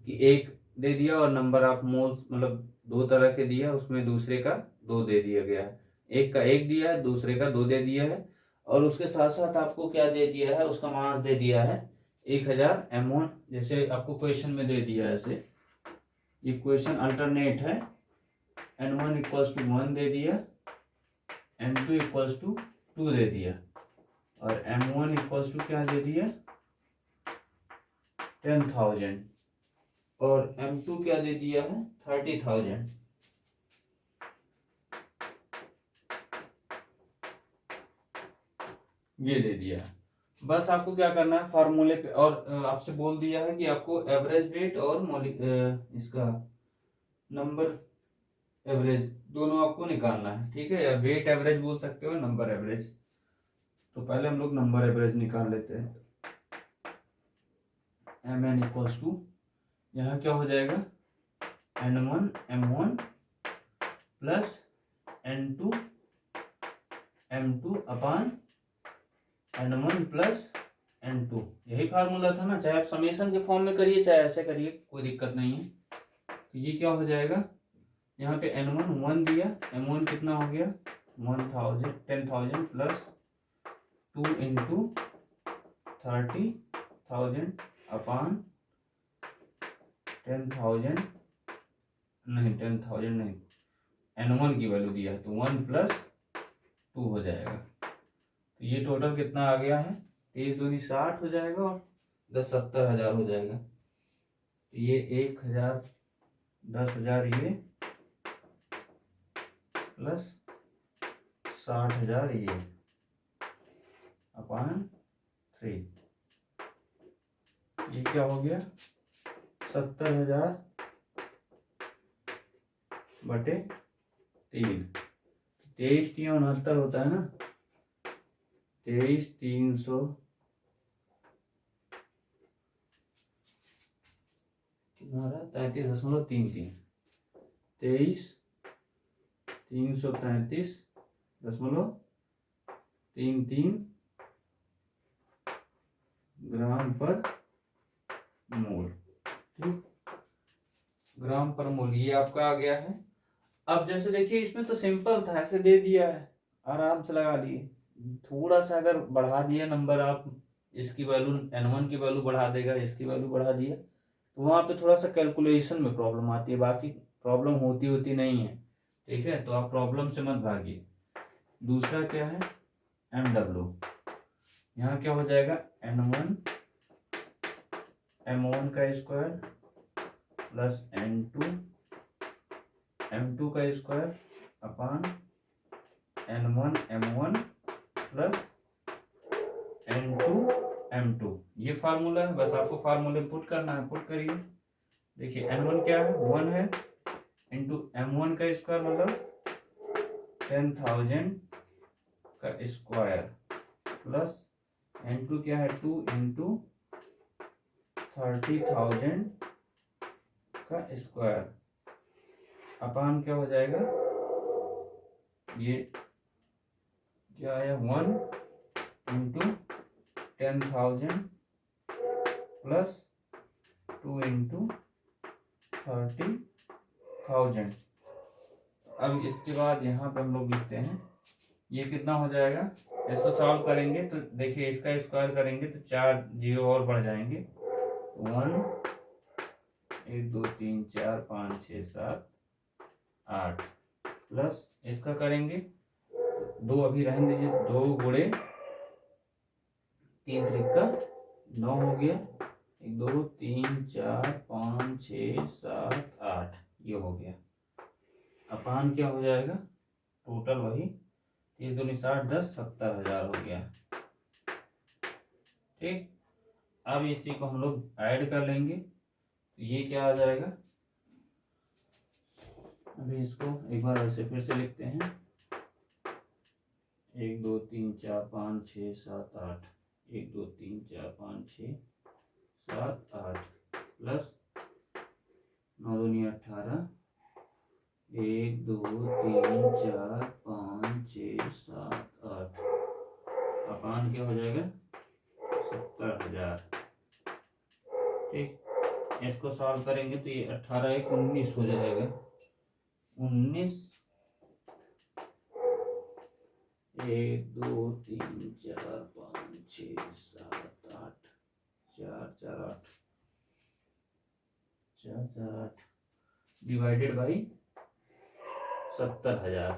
कि 1 दे दिया, और नंबर ऑफ मोल्स मतलब 2 तरह के दिया, उसमें दूसरे का 2 दे दिया गया है, एक का 1 दिया है, दूसरे का 2 दे दिया है, और उसके साथ साथ आपको क्या दे दिया है, उसका मास दे दिया है 1000 M1, जैसे आपको क्वेश्चन में दे दिया है। ऐसे ये क्वेश्चन अल्टरनेट है, N1 = 1 दे दिया, N2 = 2 दे दिया, और M1 = क्या दे दिया 10,000, और M2 क्या दे दिया है 30,000। ये दे दिया। बस आपको क्या करना है फार्मूले पे, और आपसे बोल दिया है कि आपको एवरेज रेट और इसका नंबर एवरेज दोनों आपको निकालना है, ठीक है, या वेट एवरेज बोल सकते हो, नंबर एवरेज। तो पहले हम लोग नंबर एवरेज निकाल लेते हैं। Mn = यहाँ क्या हो जाएगा N1 M1 plus N2 M2 अपान N1 प्लस N2, यही फार्मूला था ना, चाहे आप समेशन के फॉर्म में करिए चाहे ऐसे करिए, कोई दिक्कत नहीं है। तो ये क्या हो जाएगा, यहाँ पे N1 1 दिया, M1 कितना हो गया 10,000 प्लस 2 इंटू 30,000 अपान 10,000 नहीं, 10,000 नहीं, N1 की वैल्यू दिया है तो 1 प्लस 2 हो जाएगा। तो ये टोटल कितना आ गया है, 23 दूनी 60 हो जाएगा और 10 70,000 हो जाएगा। तो ये 1,000 10,000 ये प्लस 60,000 ये अपान 3, ये क्या हो गया 70,000 बटे 3, 23,369 होता है ना, 23,300 तुम्हारा 33.33, 23,333.33 ग्राम पर मोल। ठीक, ग्राम पर मोल ये आपका आ गया है। अब जैसे देखिए इसमें तो सिंपल था, ऐसे दे दिया है, आराम से लगा लिए। थोड़ा सा अगर बढ़ा दिया नंबर, आप इसकी वैल्यू N1 की वैल्यू बढ़ा देगा, इसकी वैल्यू बढ़ा दिया, तो वहाँ पे थोड़ा सा कैलकुलेशन में प्रॉब्लम आती है, बाकी प्रॉब्लम होती नहीं है। ठीक है, तो आप प्रॉब्लम से मत भागिए। दूसरा क्या है MW, यहाँ क्या हो जाएगा N1 M1 का स्क्वायर प्लस N2 M2 का square upon N1 M1 plus N2 M2। ये फार्मूला है, बस आपको फार्मूले पुट करना है, पुट करिए। देखिए N1 क्या है 1 है, इंटू M1 का स्क्वायर मतलब 10,000 का स्क्वायर प्लस N2 क्या है 2 इंटू 30,000 का स्क्वायर अपान क्या हो जाएगा, ये क्या आया 1 इंटू 10,000 प्लस 2 इंटू 30,000। अब इसके बाद यहाँ पे हम लोग लिखते हैं ये कितना हो जाएगा, इसको सॉल्व करेंगे तो देखिए इसका स्क्वायर करेंगे तो 4 जीरो और बढ़ जाएंगे, 1 1 2 3 4 5 6 7 8 प्लस इसका करेंगे 2 अभी रहने दीजिए, 2 गुणे 3 त्रिका 9 हो गया, 1 2 3 4 5 6 7 8 ये हो गया। अपान क्या हो जाएगा टोटल वही 30 दूनी 60 10 70,000 हो गया। ठीक, अब इसी को हम लोग ऐड कर लेंगे तो ये क्या आ जाएगा, अभी इसको एक बार ऐसे फिर से लिखते हैं 1 2 3 4 5 6 7 8 1 2 3 4 5 6 7 8 प्लस 9 दूनी 18 1 2 3 4 5 6 7 8 अपान क्या हो जाएगा 70,000। ठीक, इसको सॉल्व करेंगे तो ये 18 1 19 हो जाएगा, 19 1 2 3 4 5 6 7 8 4 4 8 4 4 8 डिवाइडेड बाई 70,000,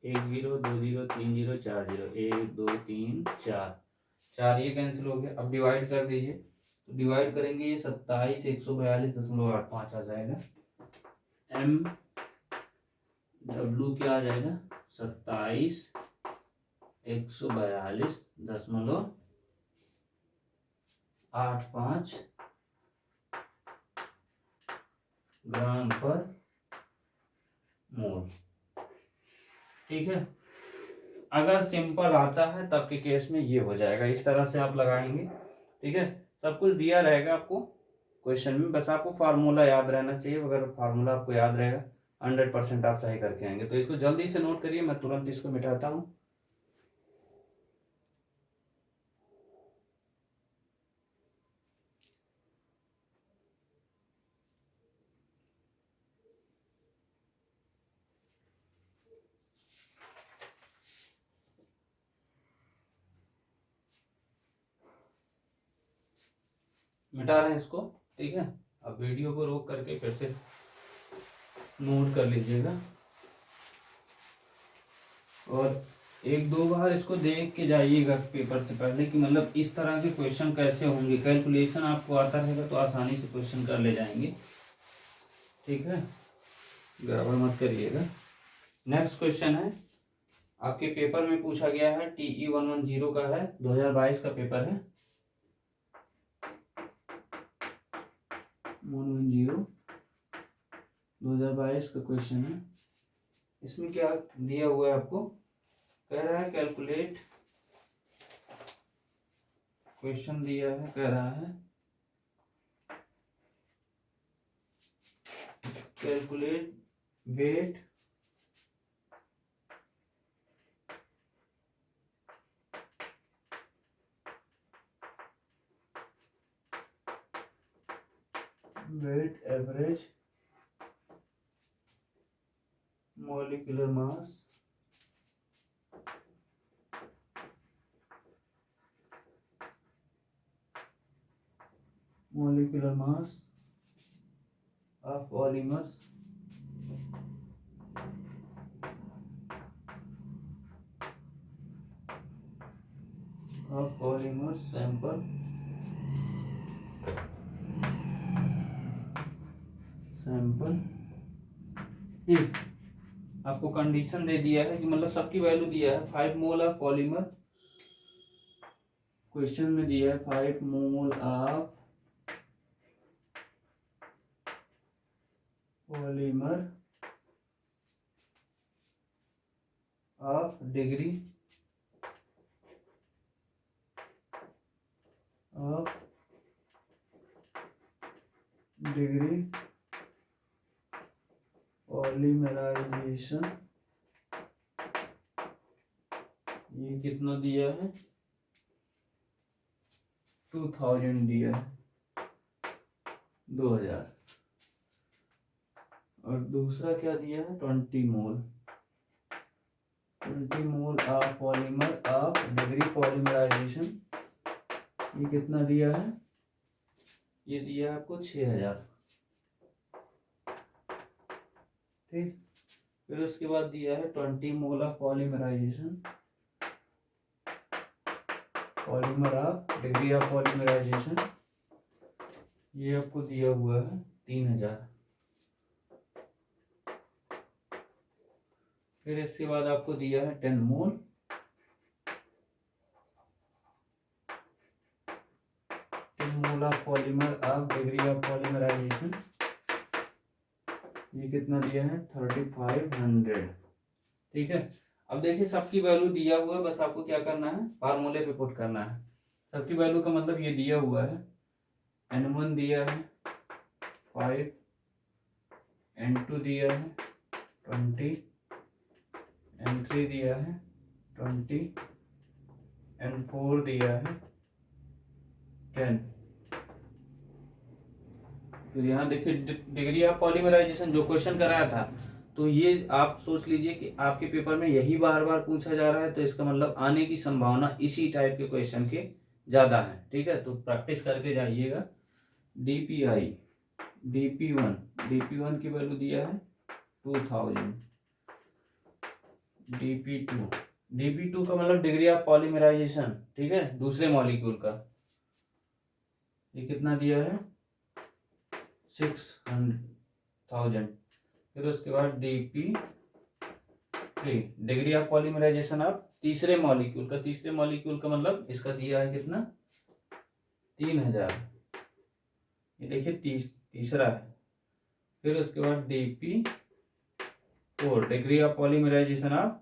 1 0 2 0 3 0 4 0 1 2 3 4 ये कैंसिल हो गया। अब डिवाइड कर दीजिए, तो डिवाइड करेंगे ये 27 142.85 आ जाएगा। MW क्या आ जाएगा 27 142.85 ग्राम पर मोल। ठीक है, अगर सिंपल आता है तब के केस में ये हो जाएगा, इस तरह से आप लगाएंगे। ठीक है, सब कुछ दिया रहेगा आपको क्वेश्चन में, बस आपको फार्मूला याद रहना चाहिए। अगर फार्मूला आपको याद रहेगा 100% आप सही करके आएंगे। तो इसको जल्दी से नोट करिए, मैं तुरंत इसको मिटाता हूँ। मिटा रहे हैं इसको, ठीक है। अब वीडियो को रोक करके फिर से नोट कर लीजिएगा और एक दो बार इसको देख के जाइएगा पेपर से पहले कि मतलब इस तरह के क्वेश्चन कैसे होंगे। कैलकुलेशन आपको आता रहेगा तो आसानी से क्वेश्चन कर ले जाएंगे, ठीक है, गड़बड़ मत करिएगा। नेक्स्ट क्वेश्चन है, आपके पेपर में पूछा गया है, TE 110 का है, 2022 का पेपर है, 110 2022 का क्वेश्चन है। इसमें क्या दिया हुआ है आपको, कह रहा है कैलकुलेट, क्वेश्चन दिया है, कह रहा है calculate weight average molecular mass of polymers sample if आपको कंडीशन दे दिया है कि मतलब सबकी वैल्यू दिया है 5 मोल ऑफ पॉलीमर, क्वेश्चन में दिया है 5 mole of polymer of degree polymerization, ये कितना दिया है, 2000 दिया है, 2000। और दूसरा क्या दिया है, 20 mole of polymer of degree polymerization, ये कितना दिया है, ये दिया है आपको 6000, ठीक। फिर उसके बाद दिया है 20 mole of polymerization, polymer of degree of polymerization, ये आपको दिया हुआ है 3000। फिर इसके बाद आपको दिया है 10 mole of polymer of degree of polymerization, ये कितना दिया है 3500, ठीक है। अब देखिए सबकी वैल्यू दिया हुआ है, बस आपको क्या करना है, फार्मूले पे पुट करना है। सबकी वैल्यू का मतलब ये दिया हुआ है, N1 दिया है 5, N2 दिया है 20, N3 दिया है 20, N4 दिया है 10। फिर यहाँ देखिए डिग्री ऑफ पॉलीमराइजेशन जो क्वेश्चन कराया था, तो ये आप सोच लीजिए कि आपके पेपर में यही बार बार पूछा जा रहा है, तो इसका मतलब आने की संभावना इसी टाइप के क्वेश्चन के ज्यादा है, ठीक है। तो प्रैक्टिस करके जाइएगा। DPI DP1 की वैल्यू दिया है 2000, DP2 का मतलब डिग्री ऑफ पॉलीमराइजेशन, ठीक है, दूसरे मॉलिक्यूल का, ये कितना दिया है 600,000। फिर उसके बाद DP3 degree of polymerization of तीसरे मॉलिक्यूल का मतलब इसका दिया है कितना 3000, ये देखिए तीसरा है। फिर उसके बाद DP4 degree of polymerization of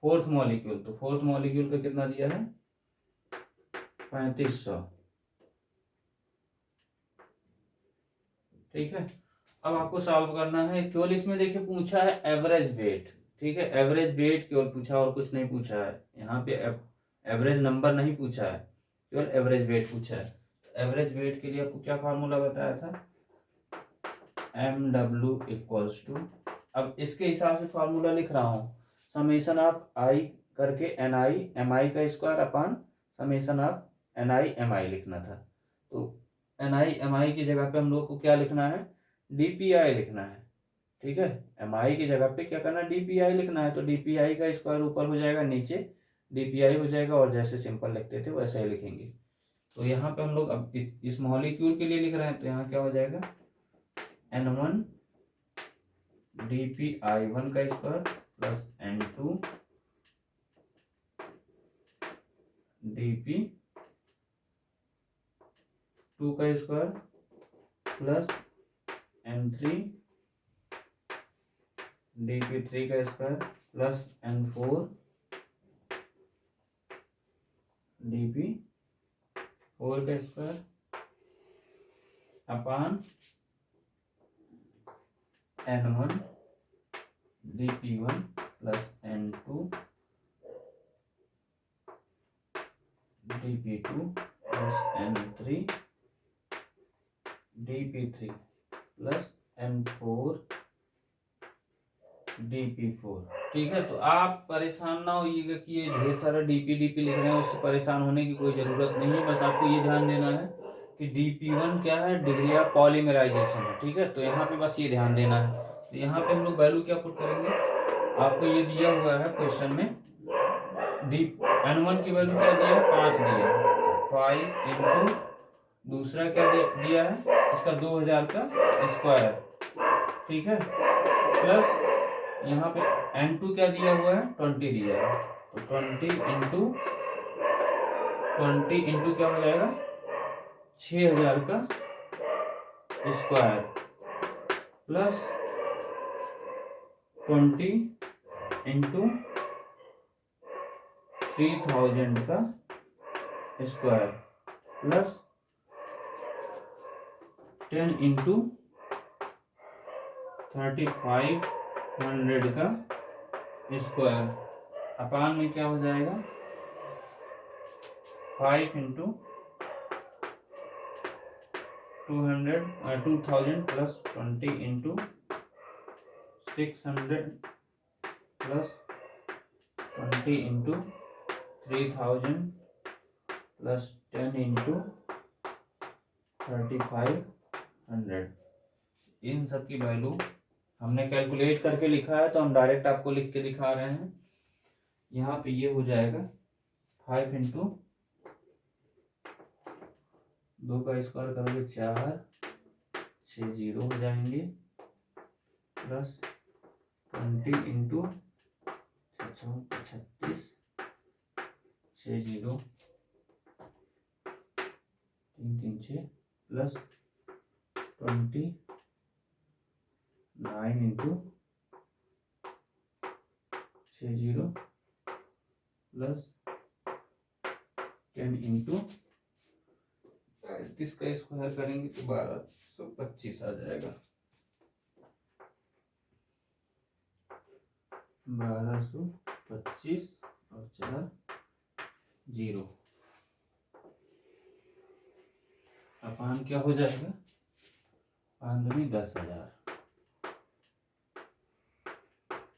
fourth molecule, तो फोर्थ मॉलिक्यूल का कितना दिया है 3500, ठीक है। अब आपको सॉल्व करना है, केवल इसमें देखिए पूछा है एवरेज वेट, ठीक है, एवरेज वेट केवल पूछा और कुछ नहीं पूछा है। यहाँ पे एवरेज नंबर नहीं पूछा है, केवल एवरेज वेट पूछा है। एवरेज वेट के लिए आपको क्या फार्मूला बताया था, MW इक्वल्स टू, अब इसके हिसाब से फार्मूला लिख रहा हूँ, समेशन ऑफ आई करके NI MI का square upon summation of NI MI लिखना था। तो एम आई की जगह पे हम लोग को क्या लिखना है, DPI लिखना है। ठीक है, MI की जगह पे क्या करना है, DPI लिखना है। तो DPI का स्क्वायर ऊपर हो जाएगा, नीचे DPI हो जाएगा, और जैसे सिंपल लिखते थे वैसा ही लिखेंगे। तो यहाँ पे हम लोग अब इस मॉलिक्यूल के लिए लिख रहे हैं, तो यहाँ क्या हो जाएगा, N1 DPI1 का स्क्वायर प्लस N2 DP2 का स्क्वायर प्लस N3 DP3 का स्क्वायर प्लस N4 DP4 का square upon N1 DP1 plus N2 DP2 plus N3 DP3 plus N4 DP4। ठीक है, तो आप परेशान ना होइएगा कि ये ढेर सारा DP लिख रहे हैं, उससे परेशान होने की कोई ज़रूरत नहीं है। बस आपको ये ध्यान देना है कि DP1 क्या है, डिग्री ऑफ पॉलीमराइजेशन है। ठीक है, तो यहाँ पे बस ये ध्यान देना है। तो यहाँ पे हम लोग वैल्यू क्या पुट करेंगे, आपको ये दिया हुआ है क्वेश्चन में, N1 की वैल्यू क्या दिया है, 5 दिया है, 5 इंटू दूसरा क्या दिया है, इसका 2000 का स्क्वायर। ठीक है, प्लस यहाँ पे N2 क्या दिया हुआ है, 20 दिया है, तो 20 इंटू क्या हो जाएगा, 6000 का स्क्वायर प्लस 20 इंटू 3000 का स्क्वायर प्लस 10 इंटू 3500 का स्क्वायर अपान में क्या हो जाएगा, 5 into 2000 plus 20 into 600 plus 20 into 3000 plus 10 into 3500। इन सब की वैल्यू हमने कैलकुलेट करके लिखा है, तो हम डायरेक्ट आपको लिख के दिखा रहे हैं। यहाँ पे ये हो जाएगा 5 इंटू 2 का स्क्वायर करोगे 4, 6 जीरो हो जाएंगे, plus 20 into 36, 6 zero 3 3 6 plus 29 into 6 zero plus 10 into 35 का स्क्वायर करेंगे तो 1225 आ जाएगा, 1225 और 4 जीरो अपान क्या हो जाएगा, 5 दूनी 10,000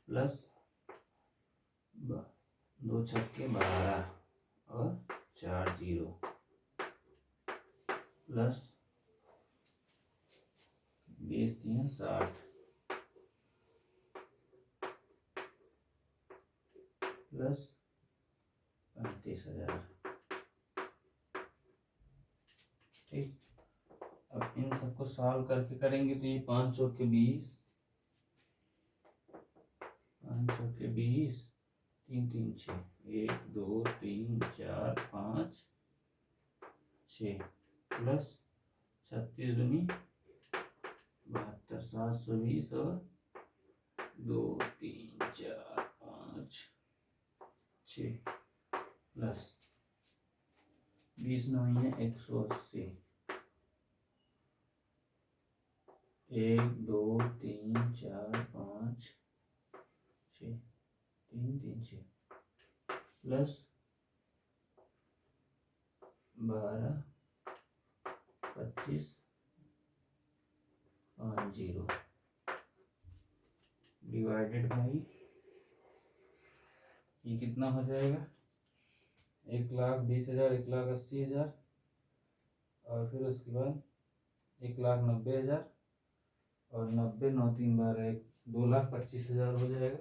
प्लस 2 छक्के 12 और 4 जीरो प्लस 20 दिए 60 प्लस 35,000। ठीक, अब इन सबको सॉल्व करके करेंगे तो ये 5 चौके 20, 5 चौके 20, 3 3 6, 1 2 3 4 5 6 प्लस 36 दूनी 72, 720 और 2 3 4 5 6 प्लस 20 9 है 180, 1 2 3 4 5 6 3 3 6 प्लस 12 25 5 जीरो डिवाइडेड बाई ये कितना हो जाएगा, 1,20,000, 1,80,000 और फिर उसके बाद 1,90,000 और 90 9 3 12 2,25,000 हो जाएगा।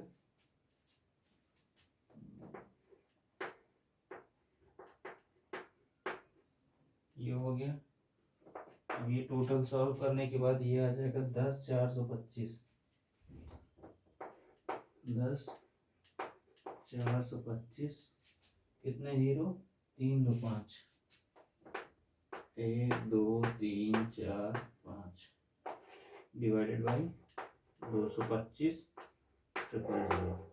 ये हो गया। अब ये टोटल सॉल्व करने के बाद ये आ जाएगा 10,425। 10,425 कितने जीरो, 3 2 5, 1 2 3 4 5 डिवाइडेड बाई 225 000।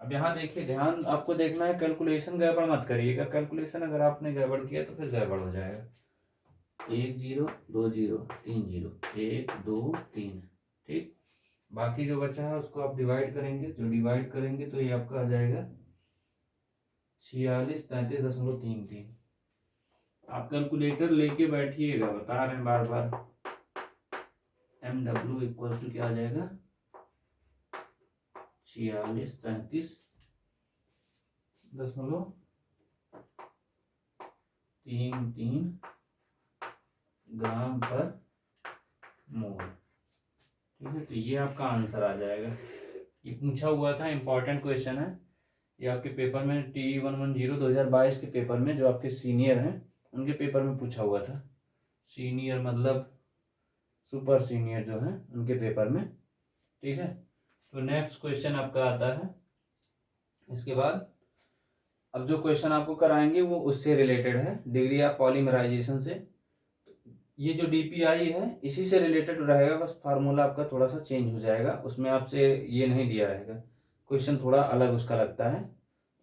अब यहाँ देखिए, ध्यान आपको देखना है, कैलकुलेशन गड़बड़ मत करिएगा। कैलकुलेशन अगर आपने गड़बड़ किया तो फिर गड़बड़ हो जाएगा। 1 0 2 0 3 0 1 2 3, ठीक। बाकी जो बचा है उसको आप डिवाइड करेंगे, जो डिवाइड करेंगे तो ये आपका आ जाएगा 4633.33। आप कैलकुलेटर लेके बैठिएगा, बता रहे हैं बार बार। MW इक्वल टू क्या आ जाएगा, 4633.33 ग्राम पर मोल, ठीक है। तो ये आपका आंसर आ जाएगा। ये पूछा हुआ था, इंपॉर्टेंट क्वेश्चन है ये आपके पेपर में, TE110 2022 के पेपर में, जो आपके सीनियर हैं उनके पेपर में पूछा हुआ था। सीनियर मतलब सुपर सीनियर जो है, उनके पेपर में, ठीक है। तो नेक्स्ट क्वेश्चन आपका आता है इसके बाद। अब जो क्वेश्चन आपको कराएंगे वो उससे रिलेटेड है, डिग्री ऑफ पॉलीमराइजेशन से। ये जो DPI है इसी से रिलेटेड रहेगा, बस फार्मूला आपका थोड़ा सा चेंज हो जाएगा, उसमें आपसे ये नहीं दिया रहेगा, क्वेश्चन थोड़ा अलग उसका लगता है।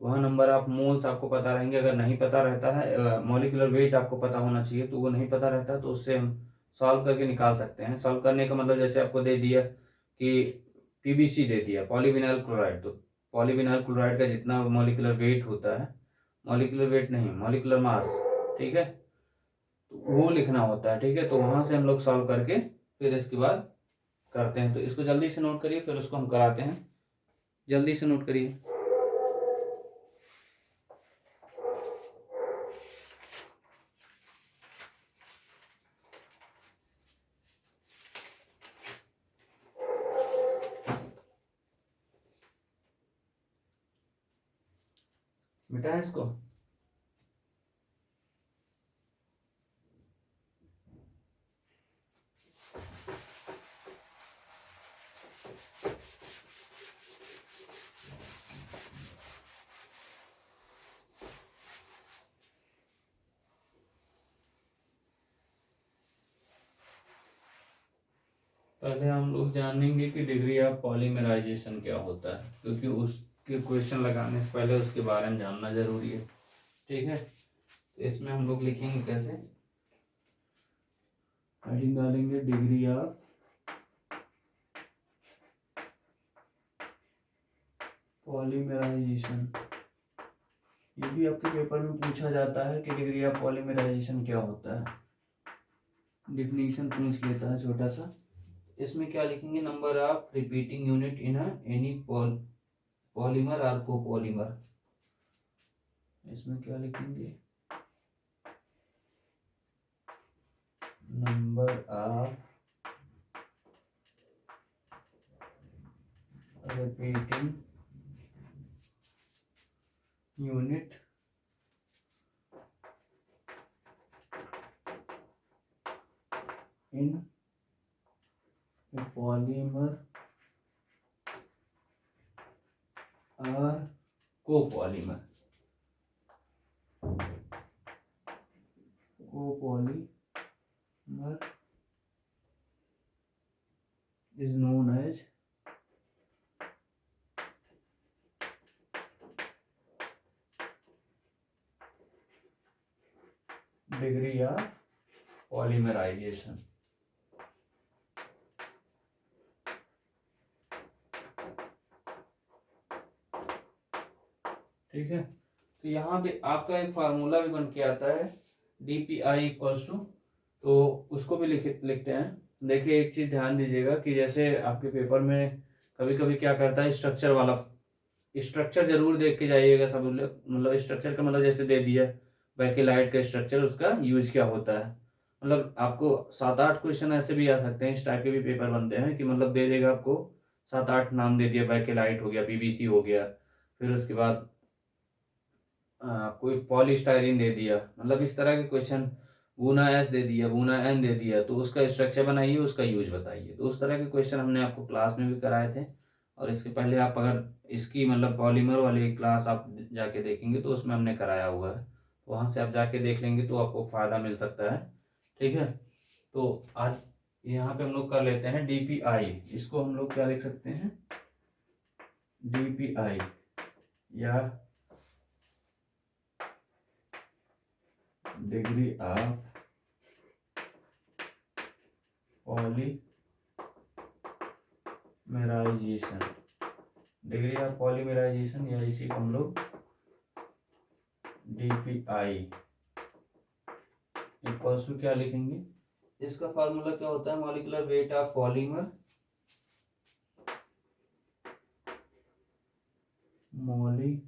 वहाँ नंबर ऑफ मोल्स आपको पता रहेंगे। अगर नहीं पता रहता है, मॉलिक्यूलर वेट आपको पता होना चाहिए, तो वो नहीं पता रहता तो उससे हम सॉल्व करके निकाल सकते हैं। सॉल्व करने का मतलब जैसे आपको दे दिया कि PBC दे दिया, पॉलीविनाइल क्लोराइड, तो पॉलीविनाइल क्लोराइड का जितना मॉलिक्यूलर वेट होता है, मॉलिक्यूलर वेट नहीं, मॉलिक्यूलर मास, ठीक है, तो वो लिखना होता है, ठीक है। तो वहां से हम लोग सॉल्व करके फिर इसके बाद करते हैं। तो इसको जल्दी से नोट करिए, फिर उसको हम कराते हैं। जल्दी से नोट करिए। मिटाएं इसको। पहले हम लोग जानेंगे कि डिग्री ऑफ पॉलीमराइजेशन क्या होता है, क्योंकि उसके क्वेश्चन लगाने से पहले उसके बारे में जानना जरूरी है, ठीक है। तो इसमें हम लोग लिखेंगे कैसे, हेडिंग डालेंगे डिग्री ऑफ पॉलीमराइजेशन। ये भी आपके पेपर में पूछा जाता है कि डिग्री ऑफ पॉलीमराइजेशन क्या होता है, डिफिनीशन पूछ लेता है छोटा सा। इसमें क्या लिखेंगे, number of repeating unit in any polymer और कोपॉलीमर। इसमें क्या लिखेंगे, number of repeating unit in polymer और copolymer. Copolymer is known as degree of polymerization। ठीक है। तो यहाँ पे आपका एक फार्मूला भी बन के आता है, DPI इक्वल्स टू, तो उसको भी लिखते हैं। देखिए एक चीज ध्यान दीजिएगा कि जैसे आपके पेपर में कभी कभी क्या करता है, स्ट्रक्चर वाला, स्ट्रक्चर जरूर देख के जाइएगा सब लोग। मतलब स्ट्रक्चर का मतलब जैसे दे दिया बैकेलाइट का स्ट्रक्चर, उसका यूज क्या होता है, मतलब आपको 7-8 क्वेश्चन ऐसे भी आ सकते हैं, इस टाइप के भी पेपर बनते हैं कि मतलब दे देगा आपको 7-8 नाम दे दिया, बैकेलाइट हो गया, पीवीसी हो गया, फिर उसके बाद कोई पॉलीस्टाइरीन दे दिया, मतलब इस तरह के क्वेश्चन, बूना एस दे दिया, बूना एन दे दिया, तो उसका स्ट्रक्चर बनाइए, उसका यूज बताइए। तो उस तरह के क्वेश्चन हमने आपको क्लास में भी कराए थे, और इसके पहले आप अगर इसकी मतलब पॉलीमर वाली क्लास आप जाके देखेंगे तो उसमें हमने कराया हुआ है, तो वहाँ से आप जाके देख लेंगे तो आपको फ़ायदा मिल सकता है। ठीक है, तो आज यहाँ पे हम लोग कर लेते हैं डीपीआई। इसको हम लोग क्या लिख सकते हैं, डीपीआई या degree of polymerization, degree of polymerization, या इसी को हम लोग डीपीआई इक्वल्स टू क्या लिखेंगे, इसका फार्मूला क्या होता है, molecular weight of polymer, molecular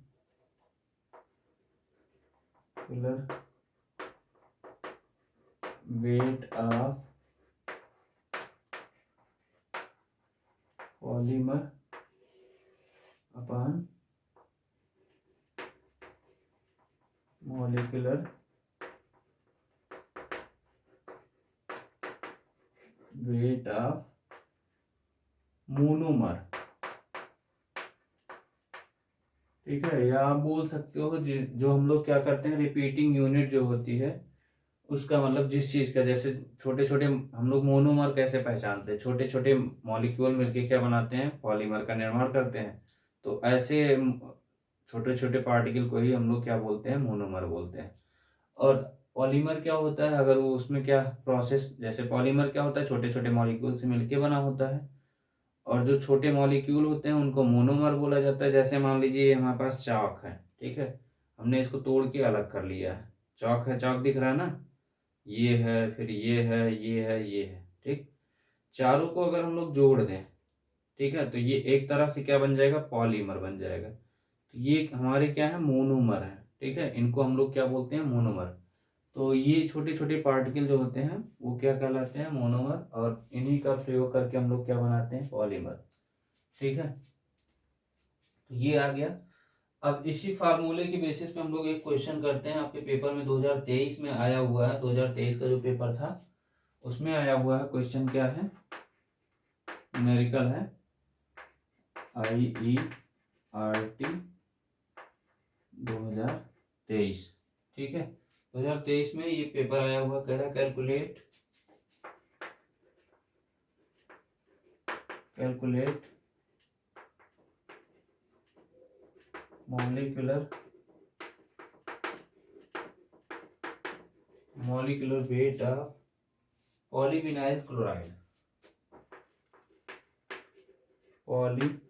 weight of polymer upon molecular weight of monomer. ठीक है, या आप बोल सकते हो जो हम लोग क्या करते हैं, रिपीटिंग यूनिट जो होती है उसका मतलब जिस चीज का, जैसे छोटे छोटे हम लोग मोनोमर कैसे पहचानते हैं, छोटे छोटे मॉलिक्यूल मिलके क्या बनाते हैं, पॉलीमर का निर्माण करते हैं। तो ऐसे छोटे छोटे पार्टिकल को ही हम लोग क्या बोलते हैं, मोनोमर बोलते हैं। और पॉलीमर क्या होता है, अगर वो उसमें क्या प्रोसेस, जैसे पॉलीमर क्या होता है, छोटे छोटे मॉलिक्यूल से मिलके बना होता है, और जो छोटे मॉलिक्यूल होते हैं उनको मोनोमर बोला जाता है। जैसे मान लीजिए हमारे पास चॉक है, ठीक है, हमने इसको तोड़ के अलग कर लिया है, चॉक है, चॉक दिख रहा है ना, ये है, फिर ये है, ये है, ये है, ठीक, चारों को अगर हम लोग जोड़ दें, ठीक है, तो ये एक तरह से क्या बन जाएगा, पॉलीमर बन जाएगा। तो ये हमारे क्या है, मोनोमर है। ठीक है, इनको हम लोग क्या बोलते हैं, मोनोमर। तो ये छोटे छोटे पार्टिकल जो होते हैं वो क्या कहलाते हैं, मोनोमर, और इन्हीं का प्रयोग करके हम लोग क्या बनाते हैं, पॉलीमर। ठीक है, तो ये आ गया। अब इसी फार्मूले की बेसिस पे हम लोग एक क्वेश्चन करते हैं, आपके पेपर में 2023 में आया हुआ है, 2023 का जो पेपर था उसमें आया हुआ है। क्वेश्चन क्या है, न्यूमेरिकल है, IERT 2023। ठीक है, 2023 में ये पेपर आया हुआ, कह रहा calculate molecular weight of polyvinyl chloride, polyvinyl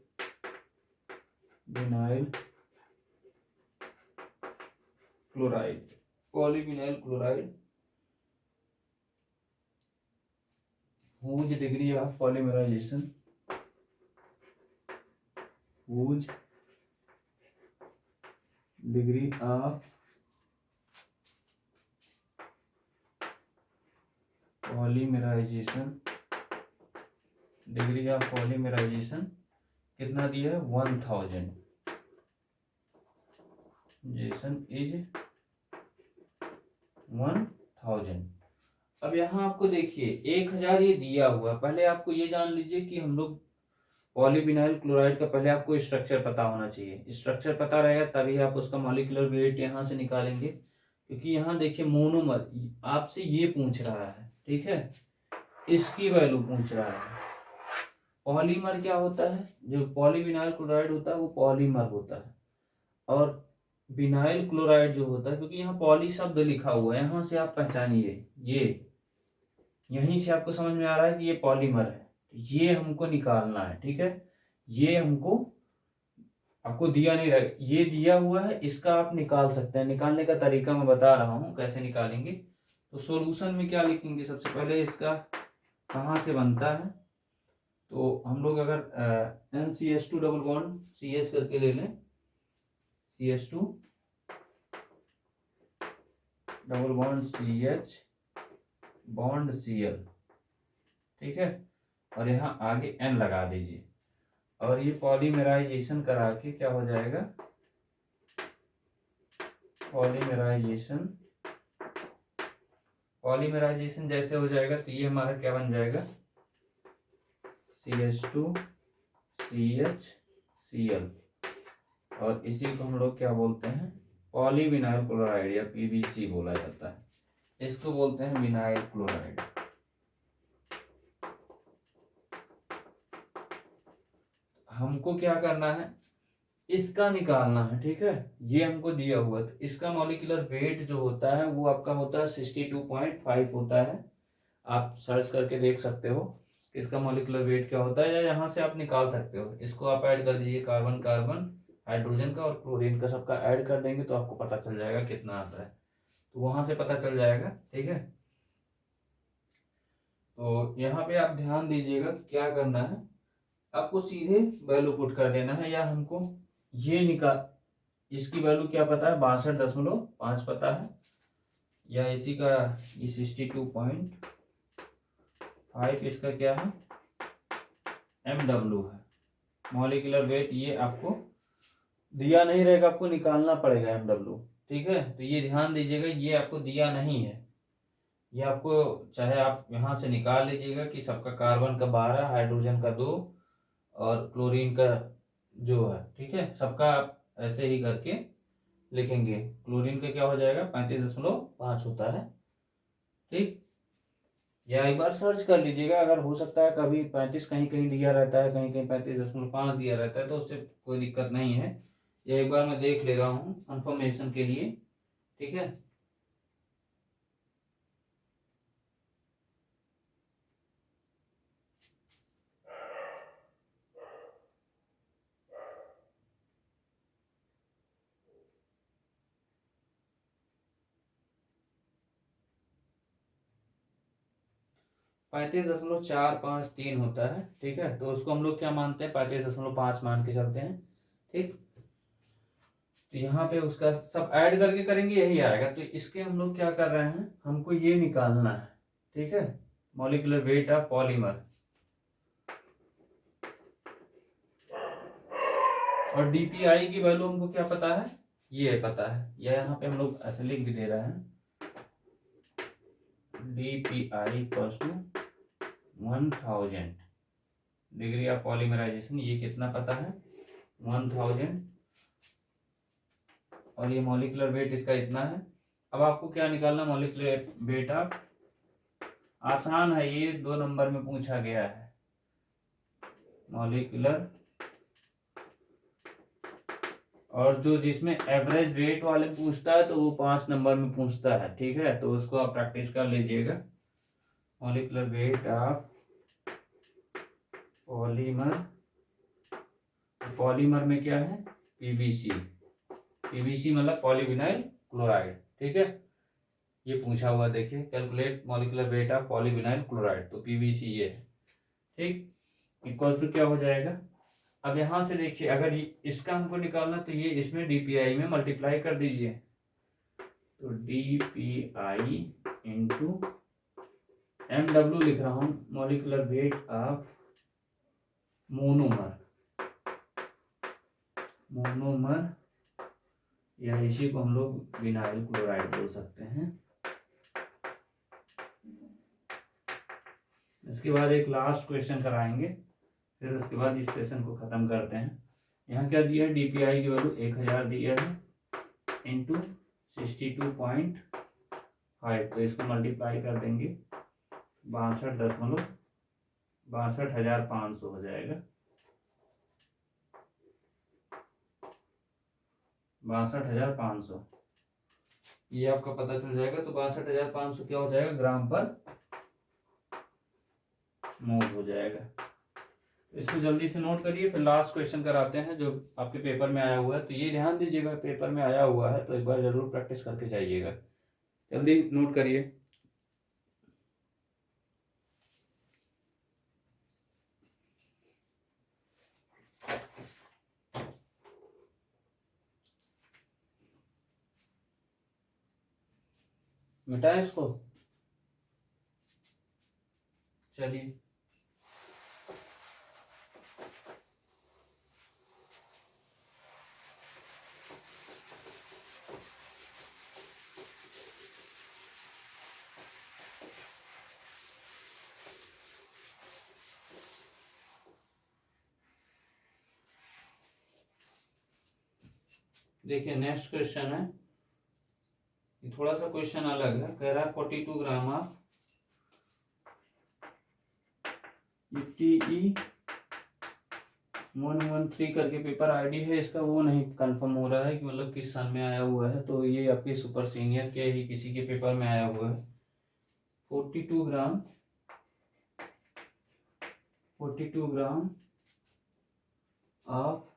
chloride whose degree of polymerization, whose degree of polymerization, degree of polymerization कितना दिया है, 1000 जेसन इज 1000। अब यहाँ आपको देखिए 1000 ये दिया हुआ, पहले आपको ये जान लीजिए कि हम लोग पॉलीविनाइल क्लोराइड का पहले आपको स्ट्रक्चर पता होना चाहिए। स्ट्रक्चर पता रहेगा तभी आप उसका मॉलिक्यूलर वेट यहाँ से निकालेंगे, क्योंकि यहाँ देखिए मोनोमर आपसे ये पूछ रहा है, ठीक है, इसकी वैल्यू पूछ रहा है। पॉलीमर क्या होता है, जो पॉलीविनाइल क्लोराइड होता है वो पॉलीमर होता है, और विनाइल क्लोराइड जो होता है, क्योंकि यहाँ पॉली शब्द लिखा हुआ है, यहाँ से आप पहचानिए, ये यहीं से आपको समझ में आ रहा है कि ये पॉलीमर है, तो ये हमको निकालना है। ठीक है, ये हमको आपको दिया नहीं रहा, ये दिया हुआ है, इसका आप निकाल सकते हैं। निकालने का तरीका मैं बता रहा हूँ कैसे निकालेंगे। तो सॉल्यूशन में क्या लिखेंगे, सबसे पहले इसका कहाँ से बनता है, तो हम लोग अगर NCH2 डबल बॉन्ड CH करके ले लें, CH2 double bond CH, bond Cl, ठीक है, और यहाँ आगे N लगा दीजिए, और ये पॉलीमराइजेशन करा के क्या हो जाएगा, पॉलीमराइजेशन जैसे हो जाएगा तो ये हमारा क्या बन जाएगा, CH2CHCl, और इसी को हम लोग क्या बोलते हैं, पॉलीविनाइल क्लोराइड या PVC बोला जाता है, इसको बोलते हैं विनाइल क्लोराइड। हमको क्या करना है, इसका निकालना है, ठीक है, ये हमको दिया हुआ था, इसका मॉलिक्यूलर वेट जो होता है वो आपका होता है 62.5 होता है, आप सर्च करके देख सकते हो इसका मॉलिक्यूलर वेट क्या होता है, या यहाँ से आप निकाल सकते हो, इसको आप ऐड कर दीजिए, कार्बन कार्बन हाइड्रोजन का और क्लोरीन का सबका ऐड कर देंगे तो आपको पता चल जाएगा कितना आता है, तो वहां से पता चल जाएगा, ठीक है। तो यहाँ पे आप ध्यान दीजिएगा क्या करना है, आपको सीधे वैल्यू पुट कर देना है, या हमको ये निकाल, इसकी वैल्यू क्या पता है, 62.5 पता है, या इसी का ये 62.5 इसका क्या है, MW है, मॉलिक्यूलर वेट ये आपको दिया नहीं रहेगा, आपको निकालना पड़ेगा MW, ठीक है। तो ये ध्यान दीजिएगा, ये आपको दिया नहीं है, ये आपको चाहे आप यहाँ से निकाल लीजिएगा कि सबका कार्बन का 12, हाइड्रोजन का 2 और क्लोरीन का जो है, ठीक है, सबका आप ऐसे ही करके लिखेंगे, क्लोरीन का क्या हो जाएगा 35.5 होता है, ठीक, या एक बार सर्च कर लीजिएगा, अगर हो सकता है कभी 35 कहीं कहीं दिया रहता है, कहीं कहीं 35.5 दिया रहता है, तो उससे कोई दिक्कत नहीं है, ये एक बार मैं देख ले रहा हूँ कंफर्मेशन के लिए, ठीक है। 35.453 होता है, ठीक है, तो उसको हम लोग क्या मानते हैं, 35.5 मान के चलते हैं, ठीक। तो यहाँ पे उसका सब ऐड करके करेंगे यही आएगा, तो इसके हम लोग क्या कर रहे हैं, हमको ये निकालना है, ठीक है, मॉलिक्यूलर वेट ऑफ पॉलीमर, और DPI की वैल्यू हमको क्या पता है, ये पता है, या यहाँ पे हम लोग ऐसे लिख भी दे रहे हैं, DPI equals to 1000 degree of polymerization, ये कितना पता है 1000, और ये मॉलिक्यूलर वेट इसका इतना है। अब आपको क्या निकालना, मॉलिक्यूलर वेट ऑफ, आसान है ये, 2 नंबर में पूछा गया है, मॉलिक्यूलर, और जो जिसमें एवरेज वेट वाले पूछता है तो वो 5 नंबर में पूछता है, ठीक है, तो उसको आप प्रैक्टिस कर लीजिएगा, molecular weight of polymer, polymer में क्या है PVC, PVC मतलब पॉलीविनाइल क्लोराइड, ठीक है, ये पूछा हुआ, देखिए calculate molecular weight of polyvinyl chloride, तो PVC ये है, ठीक, इक्वल्स टू क्या हो जाएगा, अब यहां से देखिए अगर इसका हमको निकालना तो ये इसमें DPI में मल्टीप्लाई कर दीजिए, तो DPI इंटू MW लिख रहा हूं, मॉलिक्यूलर वेट ऑफ मोनोमर, या इसी को हम लोग विनाइल क्लोराइड बोल सकते हैं। इसके बाद एक लास्ट क्वेश्चन कराएंगे, फिर उसके बाद इस सेशन को खत्म करते हैं। यहाँ क्या दिया है, DPI की वैल्यू 1000 दिया है इंटू 62.5, तो इसको मल्टीप्लाई कर देंगे 62.5 हो जाएगा, 62,500, ये आपका पता चल जाएगा, तो 62,500 क्या हो जाएगा, ग्राम पर मोल हो जाएगा। तो इसको जल्दी से नोट करिए, फिर लास्ट क्वेश्चन कराते हैं जो आपके पेपर में आया हुआ है, तो ये ध्यान दीजिएगा पेपर में आया हुआ है तो एक बार जरूर प्रैक्टिस करके जाइएगा, जल्दी नोट करिए। मिटाए इसको। चलिए देखिए नेक्स्ट क्वेश्चन है, थोड़ा सा क्वेश्चन अलग है। कह रहा है 42 ग्राम ऑफ टीई 113 करके पेपर आईडी है इसका, वो नहीं कंफर्म हो रहा है कि मतलब किस साल में आया हुआ है। तो ये आपके सुपर सीनियर के ही किसी के पेपर में आया हुआ है। 42 gram of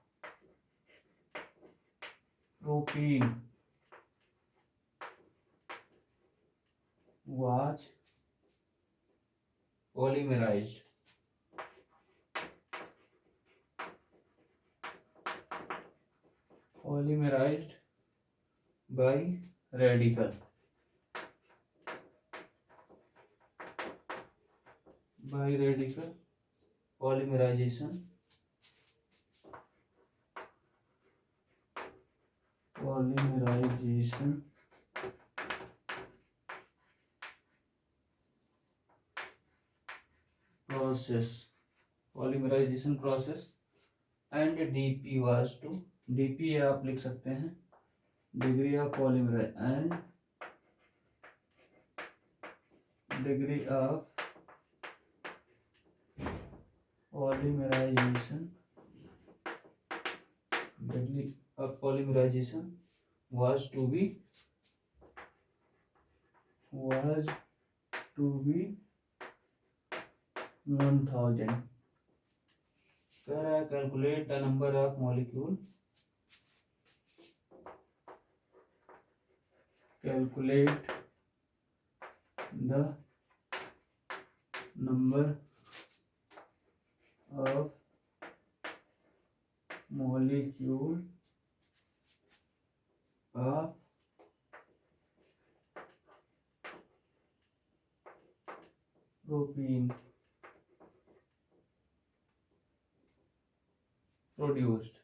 propene was polymerized by radical polymerization process and dp was to dp आप लिख सकते हैं degree of polymerize and degree of polymerization was to be 1000। कह रहा है calculate the number of molecule, calculate the number of molecule of propene produced.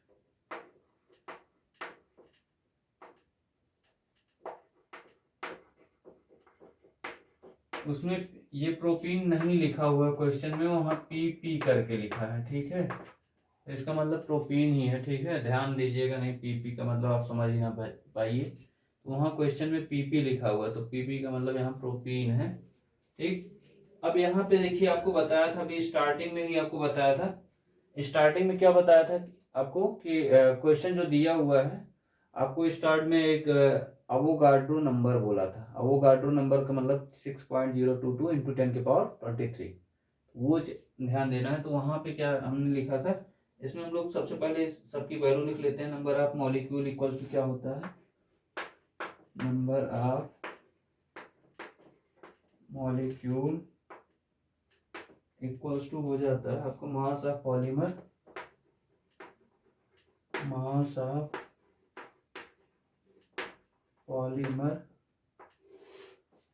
उसमें ये propene नहीं लिखा हुआ क्वेश्चन में, वहां पी करके लिखा है, ठीक है। इसका मतलब प्रोपीन ही है, ठीक है, ध्यान दीजिएगा। नहीं पी का मतलब आप समझ ही ना पाइए, तो वहां क्वेश्चन में पी लिखा हुआ, तो पी का मतलब यहाँ प्रोपीन है, ठीक। अब यहाँ पे देखिए आपको बताया था अभी स्टार्टिंग में ही, आपको बताया था स्टार्टिंग में क्या बताया था आपको कि क्वेश्चन जो दिया हुआ है आपको स्टार्ट में एक अवोगाड्रो नंबर बोला था। अवोगाड्रो नंबर का मतलब 6.022 इंटू 10⁻23, वो ध्यान देना है। तो वहां पे क्या हमने लिखा था, इसमें हम लोग सबसे पहले सबकी वैल्यू लिख लेते हैं। Number of molecule equals to क्या होता है, number of molecule equals to हो जाता है आपको mass of polymer, mass of polymer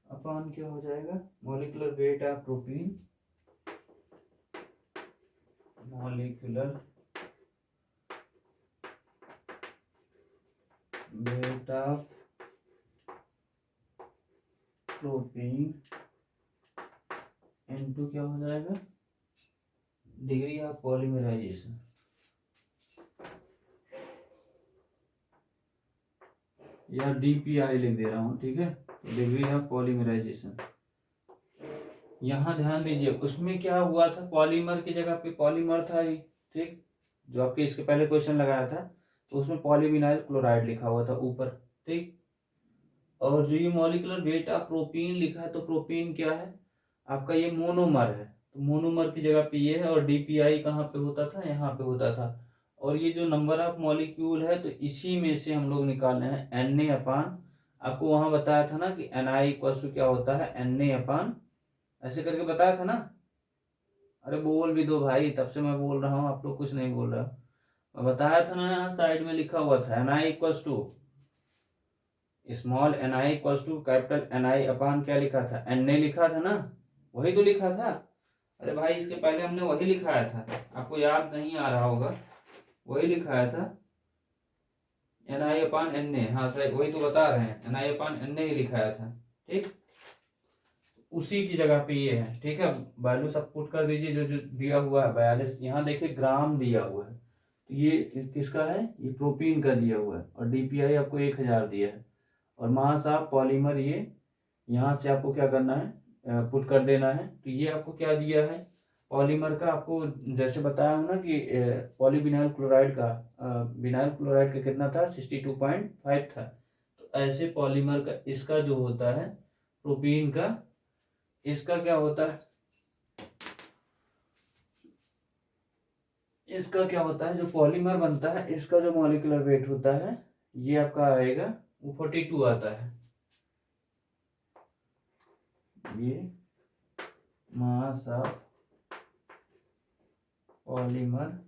upon क्या हो जाएगा, molecular weight of protein, molecular weight of protein into क्या हो जाएगा, डिग्री ऑफ पॉलीमराइजेशन। या डीपीआई लिख दे रहा हूं, ठीक है, डिग्री ऑफ पॉलीमराइजेशन। यहां ध्यान दीजिए उसमें क्या हुआ था, पॉलीमर की जगह पे पॉलीमर था ही, ठीक, जो आपके इसके पहले क्वेश्चन लगाया था, तो उसमें पॉलीविनाइल क्लोराइड लिखा हुआ था ऊपर, ठीक। और जो ये मॉलिक्यूलर वेट ऑफ प्रोपीन लिखा है, तो प्रोपीन क्या है आपका, ये मोनोमर है, तो मोनोमर की जगह पे ये है। और डीपीआई कहाँ पे होता था, यहाँ पे होता था। और ये जो नंबर ऑफ मॉलिक्यूल है, तो इसी में से हम लोग निकालने हैं Na अपान, आपको वहां बताया था ना कि Ni इक्वल टू क्या होता है, Na अपान, ऐसे करके बताया था ना। अरे बोल भी दो भाई, तब से मैं बोल रहा हूँ, आप लोग कुछ नहीं बोल रहा। मैं बताया था ना, यहाँ साइड में लिखा हुआ था Ni equal to small Ni equal to capital Ni upon क्या लिखा था, Na लिखा था ना, वही तो लिखा था। अरे भाई इसके पहले हमने वही लिखाया था, आपको याद नहीं आ रहा होगा, वही लिखाया था NI/NA। हाँ सही, वही तो बता रहे हैं, NI/NA ही लिखाया था। ठीक, उसी की जगह पे ये है। ठीक है, वैल्यू सब पुट कर दीजिए जो जो दिया हुआ है 42। यहाँ देखिए ग्राम दिया हुआ है, तो ये किसका है, ये प्रोपीन का दिया हुआ है, और DPI आपको 1000 दिया है। और मास ऑफ पॉलीमर ये यहाँ से आपको क्या करना है, पुट कर देना है। तो ये आपको क्या दिया है, पॉलीमर का आपको जैसे बताया हूँ ना कि पॉलीविनाइल क्लोराइड का, विनाइल क्लोराइड का कितना था, 62.5 था। तो ऐसे पॉलीमर का इसका जो होता है प्रोपीन का, इसका क्या होता है, इसका क्या होता है, जो पॉलीमर बनता है इसका जो मॉलिक्यूलर वेट होता है ये आपका आएगा, वो 42 आता है। ये mass of polymer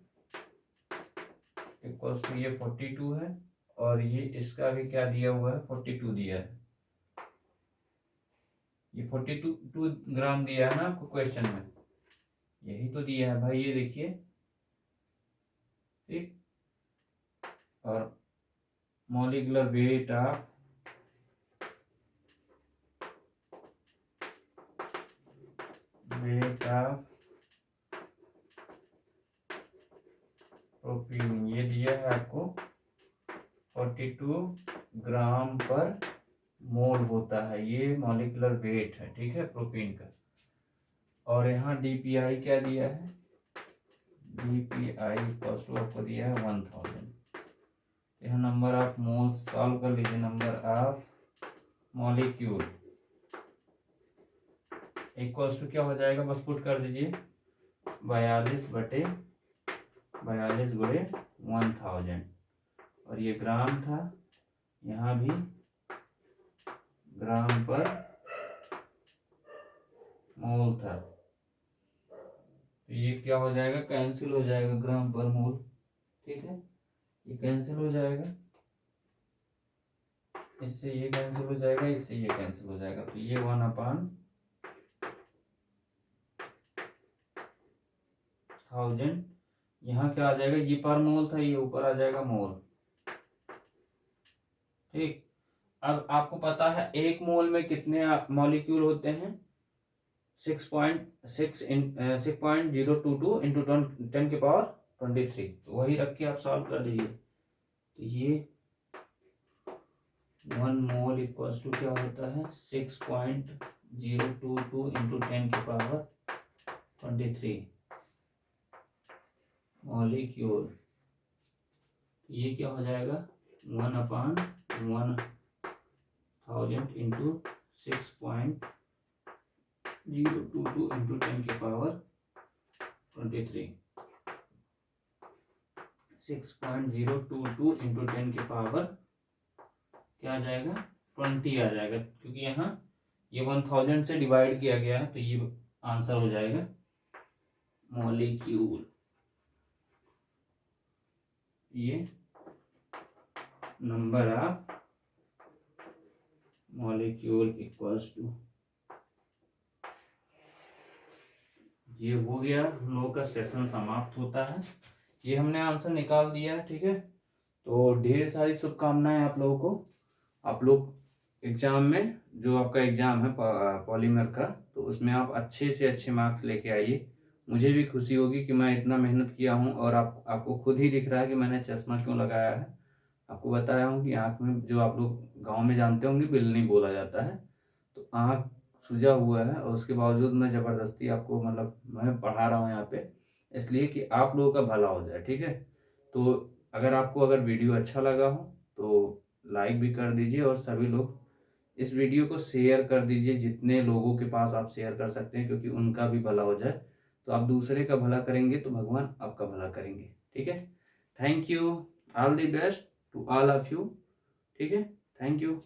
equals to ये 42 है, और ये इसका भी क्या दिया हुआ है, 42 दिया है। ये 42 ग्राम दिया है ना आपको क्वेश्चन में, यही तो दिया है भाई, ये देखिए। ठीक, और मॉलिक्यूलर वेट ऑफ प्रोपीन ये दिया है आपको 42 ग्राम पर मोल होता है, ये मॉलिक्यूलर वेट है। ठीक है, प्रोपीन का। और यहाँ DPI क्या दिया है, DPI इक्वल्स टू आपको दिया है 1000। यहाँ नंबर ऑफ मोल्स सॉल्व कर लीजिए, number of molecule equals to क्या हो जाएगा, बस पुट कर दीजिए 42 गुणे 1000। और ये ग्राम था, यहाँ भी ग्राम पर मोल था, तो ये क्या हो जाएगा, कैंसिल हो जाएगा ग्राम पर मोल। ठीक है, ये कैंसिल हो जाएगा, इससे ये कैंसिल हो जाएगा, इससे ये कैंसिल हो जाएगा, तो ये 1/1000। यहाँ क्या आ जाएगा, ये पर मोल था, ये ऊपर आ जाएगा मोल। ठीक, अब आपको पता है एक मोल में कितने मॉलिक्यूल होते हैं, 6.022 इंटू 10⁻23। तो वही रख के आप सॉल्व कर दीजिए। तो ये 1 मोल इक्वल्स टू क्या होता है, 6.022 इंटू 10⁻23 मॉलिक्यूल। ये क्या हो जाएगा, 1/1000 इंटू 6.022 इंटू 10⁻23। 6.022 इंटू 10⁻, क्या आ जाएगा, 20 आ जाएगा, क्योंकि यहाँ ये 1000 से डिवाइड किया गया है, तो ये आंसर हो जाएगा मॉलिक्यूल। ये number of molecule equals to, ये हो गया, हम लोगों का सेशन समाप्त होता है। ये हमने आंसर निकाल दिया है। ठीक है, तो ढेर सारी शुभकामनाएं आप लोगों को। आप लोग एग्जाम में, जो आपका एग्जाम है पॉलीमर का, तो उसमें आप अच्छे से अच्छे मार्क्स लेके आइए। मुझे भी खुशी होगी कि मैं इतना मेहनत किया हूँ, और आपको खुद ही दिख रहा है कि मैंने चश्मा क्यों लगाया है। आपको बताया हूँ कि आँख में, जो आप लोग गाँव में जानते होंगे, बिल्ली बोला जाता है, तो आँख सूजा हुआ है, और उसके बावजूद मैं ज़बरदस्ती आपको, मतलब मैं पढ़ा रहा हूँ यहाँ पे, इसलिए कि आप लोगों का भला हो जाए। ठीक है, तो अगर वीडियो अच्छा लगा हो तो लाइक भी कर दीजिए, और सभी लोग इस वीडियो को शेयर कर दीजिए, जितने लोगों के पास आप शेयर कर सकते हैं, क्योंकि उनका भी भला हो जाए। तो आप दूसरे का भला करेंगे तो भगवान आपका भला करेंगे। ठीक है, thank you, all the best to all of you. ठीक है, थैंक यू।